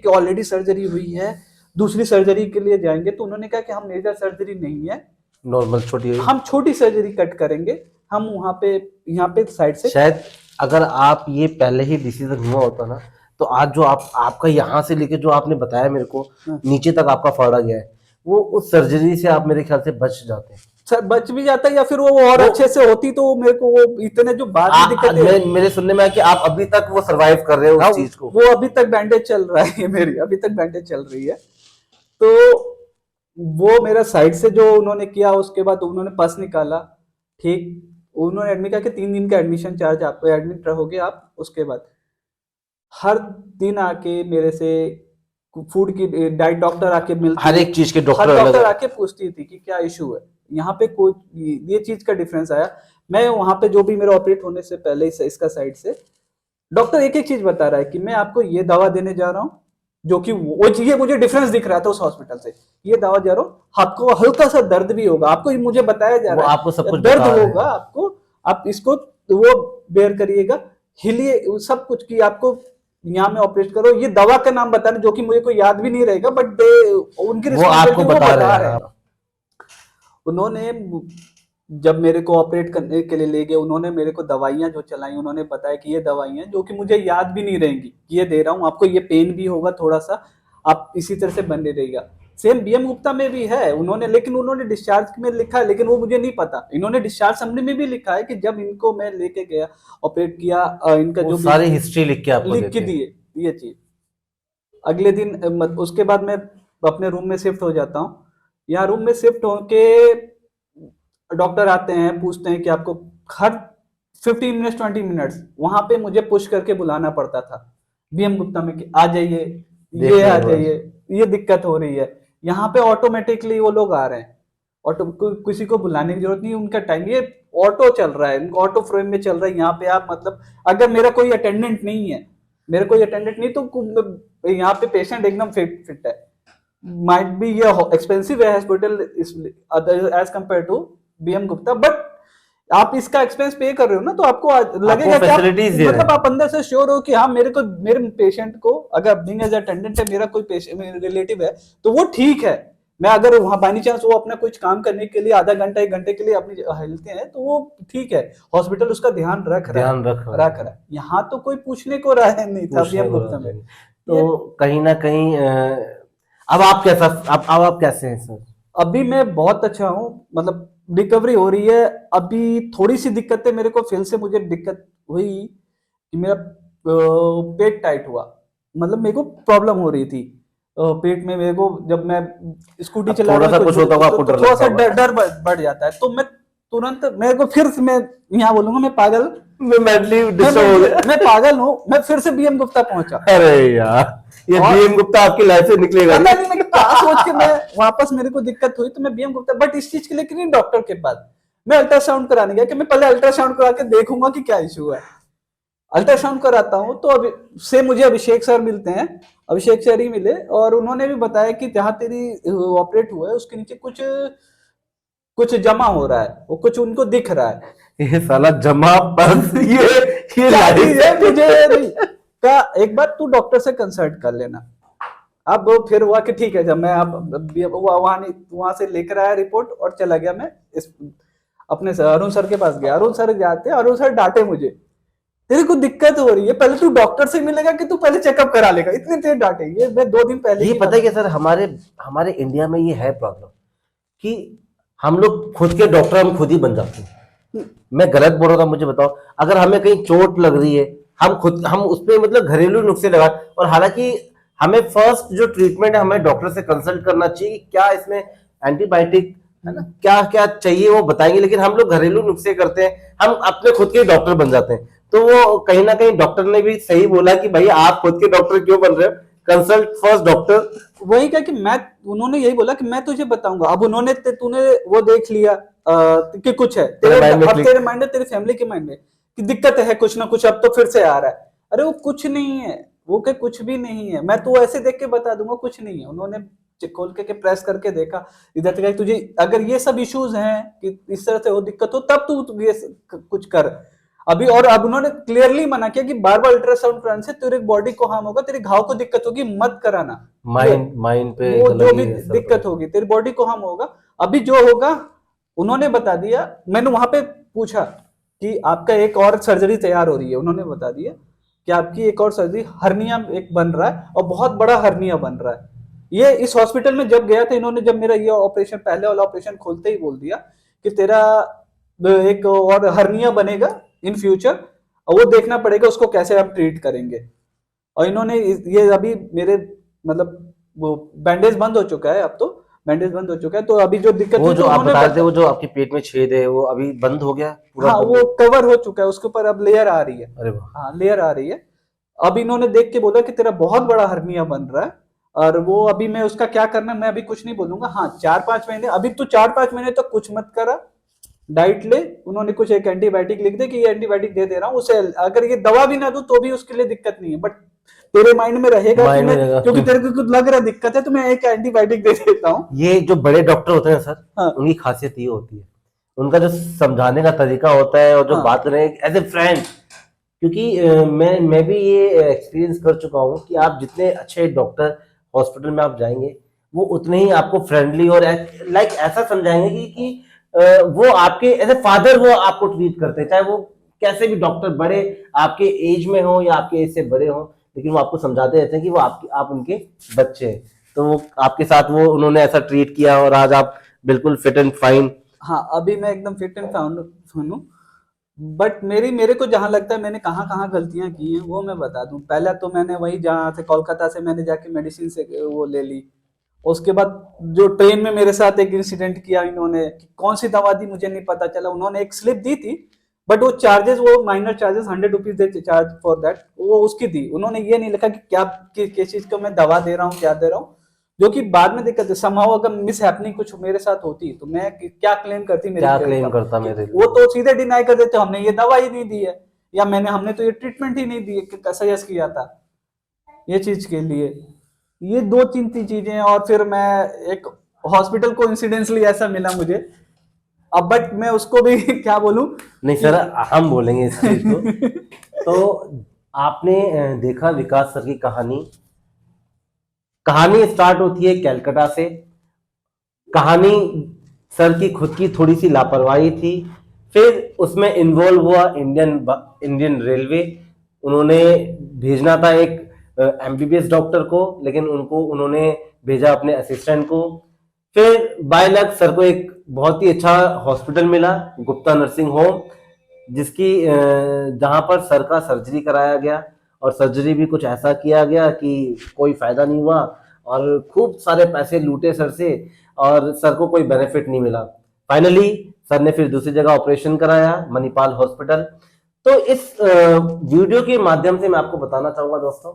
ऑलरेडी सर्जरी हुई है, दूसरी सर्जरी के लिए जाएंगे, तो उन्होंने कहा कि हम मेजर सर्जरी नहीं है, नॉर्मल छोटी। हम छोटी सर्जरी कट करेंगे, हम वहां पे यहाँ पे साइड से शायद अगर आप ये पहले ही डिसीजन हुआ होता ना, तो आज जो आपका यहाँ से लेके जो आपने बताया मेरे को हाँ। नीचे तक आपका फाड़ा गया है, वो उस सर्जरी से आप मेरे ख्याल से बच जाते हैं। सर बच भी जाता है, या फिर वो और अच्छे से होती तो मेरे को वो इतने जो बाद में दिक्कतें मेरे सुनने में आया कि आप अभी तक वो सरवाइव कर रहे हो उस चीज को। वो अभी तक बैंडेज चल रहा है मेरी अभी तक बैंडेज चल रही है। तो वो मेरा साइड से जो उन्होंने किया, उसके बाद उन्होंने पस निकाला, ठीक, उन्होंने एडमिट किया कि 3 दिन का एडमिशन चार्ज आपको, एडमिट रहोगे आप। उसके बाद हर दिन आके मेरे से फूड की डाइट डॉक्टर आके मिलती, हर एक चीज के हर डॉक्टर डॉक्टर अलग। आके पूछती थी कि क्या इशू है, यहाँ पे कोई ये चीज का डिफरेंस आया। मैं वहां पे जो भी मेरा ऑपरेट होने से पहले इसका साइड से डॉक्टर एक एक चीज बता रहा है कि मैं आपको ये दवा देने जा रहा हूँ, जो कि वो ये मुझे डिफरेंस दिख रहा था उस हॉस्पिटल से, ये दवा जा रहा हूँ, आपको हल्का सा दर्द भी होगा, आपको मुझे बताया जा वो रहा है आपको सब कुछ दर्द बता रहे हैं। होगा आपको, आप इसको वो बेयर करिएगा, हिलिए, सब कुछ की आपको यहाँ में ऑपरेट करो, ये दवा का नाम बता रहे जो कि मुझे कोई याद भी नहीं रहेगा, बट उनकी वो आपको रिस्पॉन्सिबिलिटी वो बता बता रहे रहे हैं। हैं। उन्होंने जब मेरे को ऑपरेट करने के लिए ले गए, उन्होंने मेरे को दवाइयां जो चलाई, उन्होंने बताया कि ये दवाइयां जो कि मुझे याद भी नहीं रहेंगी, ये दे रहा हूँ आपको, ये पेन भी होगा थोड़ा सा, आप इसी तरह से बने रहिएगा। सेम बीएम गुप्ता में भी है, उन्होंने लेकिन उन्होंने डिस्चार्ज में लिखा है, लेकिन वो मुझे नहीं पता, इन्होंने डिस्चार्ज समरी में भी लिखा है कि जब इनको मैं लेके गया ऑपरेट किया, इनका वो जो भी सारी हिस्ट्री लिख के आपको लिख के देते हैं। दिए ये चीज। अगले दिन उसके बाद मैं अपने रूम में शिफ्ट हो जाता हूँ। यहाँ रूम में शिफ्ट होके डॉक्टर आते हैं, पूछते हैं कि आपको हर 15 मिनट्स 20 मिनट्स वहां पे मुझे पुश करके बुलाना पड़ता था बीएम गुप्ता में कि आ जाइए, ये आ जाइए, ये दिक्कत हो रही है। यहाँ पे ऑटोमेटिकली वो लोग आ रहे हैं, किसी को बुलाने की जरूरत नहीं, उनका टाइम ये ऑटो चल रहा है, ऑटो फ्रेम में चल रहा है। यहाँ पे आप मतलब अगर मेरा कोई अटेंडेंट नहीं है, मेरा कोई अटेंडेंट नहीं, तो यहाँ पे पेशेंट एकदम फिट है। माइट बी ये एक्सपेंसिव है hospital as compare to BM Gupta, but आप इसका एक्सपेंस पे कर रहे हो ना, तो आपको लगेगा कि आप मतलब आप अंदर से श्योर हो कि हाँ मेरे पेशेंट को अगर बीइंग एज अटेंडेंट है, मेरा कोई पेशेंट रिलेटिव है तो वो ठीक है। मैं अगर वहां बाई चांस वो अपना कुछ काम करने के लिए आधा घंटा 1 घंटे के लिए अपनी हिलते हैं तो वो ठीक है, हॉस्पिटल उसका ध्यान रख रहा है। यहाँ तो कोई पूछने को रहा नहीं था बीएम गुप्ता में। तो कहीं ना कहीं अब आप कैसा, अब आप कैसे हैं सर? अभी मैं बहुत अच्छा हूँ, मतलब रिकवरी हो रही है। अभी थोड़ी सी दिक्कतें मेरे को फिर से मुझे दिक्कत हुई कि मेरा पेट टाइट हुआ, मतलब मेरे को प्रॉब्लम हो रही थी पेट में मेरे को, जब मैं स्कूटी अब चला थोड़ा रहा सा हूँ कुछ होता होगा, आपको तो डर थोड़ा लगता सा होगा। डर बढ़ जाता है। तो मैं तुरंत, मेरे को फिर से, मैं यहाँ बोलूंगा मैं पागल, मैं मेंटली डिस्टर्ब हो गया। मैं पागल हूँ, मैं फिर से बीएम गुप्ता पहुंचा। अरे यार, ये और बीएम गुप्ता आपकी लाइफ से निकलेगा पता नहीं। नहीं मैं क्या सोच के मैं वापस, मेरे को दिक्कत हुई तो मैं बीएम गुप्ता, बट इस चीज के लिए कि नहीं, डॉक्टर के पास मैं अल्ट्रासाउंड कराने गया कि मैं पहले अल्ट्रासाउंड करा के देखूंगा कि क्या इशू है। अल्ट्रासाउंड कराता हूँ तो अभी से मुझे अभिषेक सर मिलते हैं, अभिषेक सर ही मिले, और उन्होंने भी बताया कि जहाँ तेरी ऑपरेट हुआ है उसके नीचे कुछ कुछ जमा हो रहा है, वो कुछ उनको दिख रहा है। ये साला जमा बस ये क्या लाइफ चीज है मुझे नहीं का, एक बार तू डॉक्टर से कंसल्ट कर लेना। अब वो फिर हुआ कि ठीक है, जब मैं अब वहां से लेकर आया रिपोर्ट और चला गया मैं इस अपने अरुण सर के पास गया। अरुण सर जाते, अरुण सर डांटे मुझे, तेरे को दिक्कत हो रही है, पहले तू डॉक्टर से मिलेगा कि तू पहले चेकअप करा लेगा, इतने तेज डांटे। ये मैं 2 दिन पहले ये की पता बात है कि सर, हमारे हमारे इंडिया में ये है प्रॉब्लम कि हम लोग खुद के डॉक्टर हम खुद ही बन जाते हैं। मैं गलत बोल रहा था, मुझे बताओ। अगर हमें कहीं चोट लग रही है, हम उस पे मतलब घरेलू नुस्खे लगा, और हालांकि हमें फर्स्ट जो ट्रीटमेंट है हमें डॉक्टर से कंसल्ट करना चाहिए कि क्या इसमें एंटीबायोटिक है ना, क्या क्या चाहिए वो बताएंगे, लेकिन हम लोग घरेलू नुस्खे करते हैं, हम अपने खुद के डॉक्टर बन जाते हैं। तो वो कहीं ना कहीं डॉक्टर ने भी सही बोला कि भाई आप खुद के डॉक्टर क्यों बन रहे हो, कंसल्ट फर्स्ट डॉक्टर। वही क्या कि मैं, उन्होंने यही बोला कि मैं तुझे बताऊंगा। अब उन्होंने तूने वो देख लिया कि कुछ है तेरे माइंड में अब क्लिक। तेरे माइंड में, तेरे फैमिली के माइंड में कि दिक्कत है कुछ ना कुछ, अब तो फिर से आ रहा है। अरे वो कुछ नहीं है, वो के कुछ भी नहीं है, मैं तो ऐसे देख के बता दूंगा कुछ नहीं है। उन्होंने खोल के प्रेस करके देखा इधर तक, तुझे अगर ये सब इश्यूज हैं कि इस तरह से हो दिक्कत हो, तब तू ये कुछ कर अभी। और अब उन्होंने क्लियरली मना किया कि बार बार अल्ट्रासाउंड कराने से तेरे बॉडी को हार्म होगा, तेरे घाव को दिक्कत होगी, मत कराना। माइंड माइंड पे वो एक जो अलग भी ही असर दिक्कत पड़ेगा। होगी तेरी बॉडी को हार्म होगा। अभी जो होगा उन्होंने बता दिया। मैंने वहां पे पूछा कि आपका एक और सर्जरी तैयार हो रही है, उन्होंने बता दिया कि आपकी एक और सर्जरी, हर्निया एक बन रहा है और बहुत बड़ा हर्निया बन रहा है। ये इस हॉस्पिटल में जब गया था, इन्होंने जब मेरा ये ऑपरेशन, पहले वाला ऑपरेशन खोलते ही बोल दिया कि तेरा एक और हर्निया बनेगा इन फ्यूचर, और वो देखना पड़ेगा उसको कैसे हम ट्रीट करेंगे। और इन्होंने ये अभी मेरे मतलब वो बैंडेज बंद हो चुका है, अब तो बैंडेज बंद हो चुका है। तो अभी जो दिक्कत वो हुई जो तो आप उन्होंने बता रहे थे, वो जो आपके पेट में छेद है, वो अभी बंद हो गया, पूरा हाँ बंद वो हो? कवर हो चुका है, उसके ऊपर अब लेयर आ रही है। अरे वाह। हाँ लेयर आ रही है। अब इन्होंने देख के बोला कि तेरा बहुत बड़ा हर्निया बन रहा है, और वो अभी मैं उसका क्या करना है मैं अभी कुछ नहीं बोलूंगा। हाँ 4-5 महीने, अभी तू 4-5 महीने तक कुछ मत करा, डाइट ले। उन्होंने कुछ एक एंटीबायोटिक लिख दे कि ये एंटीबायोटिक दे दे रहा हूँ उसे, अगर ये दवा भी ना दूं तो भी उसके लिए दिक्कत नहीं है, बट तेरे माइंड में रहेगा कि माइंड में मैं, रहेगा। क्योंकि तेरे को कुछ लग रहा है दिक्कत है, तो मैं एक एंटीबायोटिक दे देता हूँ। ये जो बड़े डॉक्टर होते हैं सर, हाँ उनकी खासियत ये होती है, उनका जो समझाने का तरीका होता है और जो हाँ बात करें एज ए फ्रेंड। क्योंकि मैं भी ये एक्सपीरियंस कर चुका हूँ कि आप जितने अच्छे डॉक्टर हॉस्पिटल में आप जाएंगे, वो उतने ही आपको फ्रेंडली और लाइक ऐसा समझाएंगे कि वो आपके एज ए फादर वो आपको ट्रीट करते हैं, चाहे वो कैसे भी डॉक्टर बड़े आपके एज में हो या आपके एज से बड़े हो, लेकिन वो आपको समझाते रहते हैं कि वो आप उनके बच्चे हैं। तो वो आपके साथ वो उन्होंने ऐसा ट्रीट किया और आज आप बिल्कुल फिट एंड फाइन। हाँ, अभी मैं एकदम फिट एंड फाउंड हूँ। बट मेरे को जहां लगता है मैंने कहाँ कहाँ गलतियां की हैं वो मैं बता दूं। पहला तो मैंने वही जहाँ से कोलकाता से मैंने जाके मेडिसिन से वो ले ली। उसके बाद जो ट्रेन में मेरे साथ एक इंसिडेंट किया इन्होंने, कि कौन सी दवा दी मुझे नहीं पता चला। उन्होंने एक स्लिप दी थी, बट वो चार्जेस, वो माइनर चार्जेस 100 रुपीज देते चार्ज फॉर दैट, वो उसकी दी। उन्होंने ये नहीं लिखा कि क्या किस चीज को मैं दवा दे रहा हूँ, क्या दे रहा हूँ, जो कि बाद में दिक्कत है। समहाउ अगर मिस हैपनिंग कुछ मेरे साथ होती तो मैं क्या क्लेम करती मेरी क्या क्रेडिट क्लेम करता का। मेरे वो लिए? तो सीधे डिनाई कर देते हमने ये दवा ही नहीं दी है, या हमने तो ये ट्रीटमेंट ही नहीं दी है, सजेस्ट किया था ये चीज के लिए। ये 2-3 चीजें हैं। और फिर मैं एक हॉस्पिटल को इंसिडेंटली ऐसा मिला मुझे, अब बट मैं उसको भी क्या बोलूं नहीं कि सर, हम बोलेंगे इस चीज को। तो आपने देखा विकास सर की कहानी। कहानी स्टार्ट होती है कलकत्ता से। कहानी सर की खुद की थोड़ी सी लापरवाही थी, फिर उसमें इन्वॉल्व हुआ इंडियन रेलवे। उन्होंने भेजना था एक एमबीबीएस डॉक्टर को, लेकिन उन्होंने भेजा अपने असिस्टेंट को। फिर बाय लक सर को एक बहुत ही अच्छा हॉस्पिटल मिला, गुप्ता नर्सिंग होम, जिसकी जहां पर सर का सर्जरी कराया गया। और सर्जरी भी कुछ ऐसा किया गया कि कोई फायदा नहीं हुआ, और खूब सारे पैसे लूटे सर से, और सर को कोई बेनिफिट नहीं मिला। फाइनली सर ने फिर दूसरी जगह ऑपरेशन कराया, मणिपाल हॉस्पिटल। तो इस वीडियो के माध्यम से मैं आपको बताना चाहूंगा दोस्तों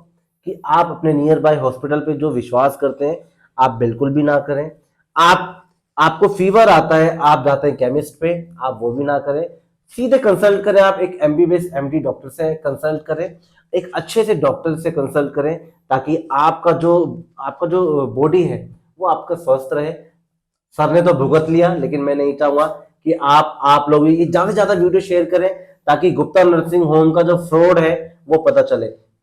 कि आप अपने नियर बाय हॉस्पिटल पे जो विश्वास करते हैं आप बिल्कुल भी ना करें। आपको फीवर आता है, आप जाते हैं केमिस्ट पे, आप वो भी ना करें। सीधे कंसल्ट करें, आप एक एमबीबीएस एमडी डॉक्टर से कंसल्ट करें, एक अच्छे से डॉक्टर से कंसल्ट करें, ताकि आपका जो बॉडी है वो आपका स्वस्थ रहे। सर ने तो भुगत लिया, लेकिन मैं नहीं चाहूंगा कि आप लोग ये ज्यादा से ज्यादा वीडियो शेयर करें, ताकि गुप्ता नर्सिंग होम का जो फ्रॉड है वो पता चले।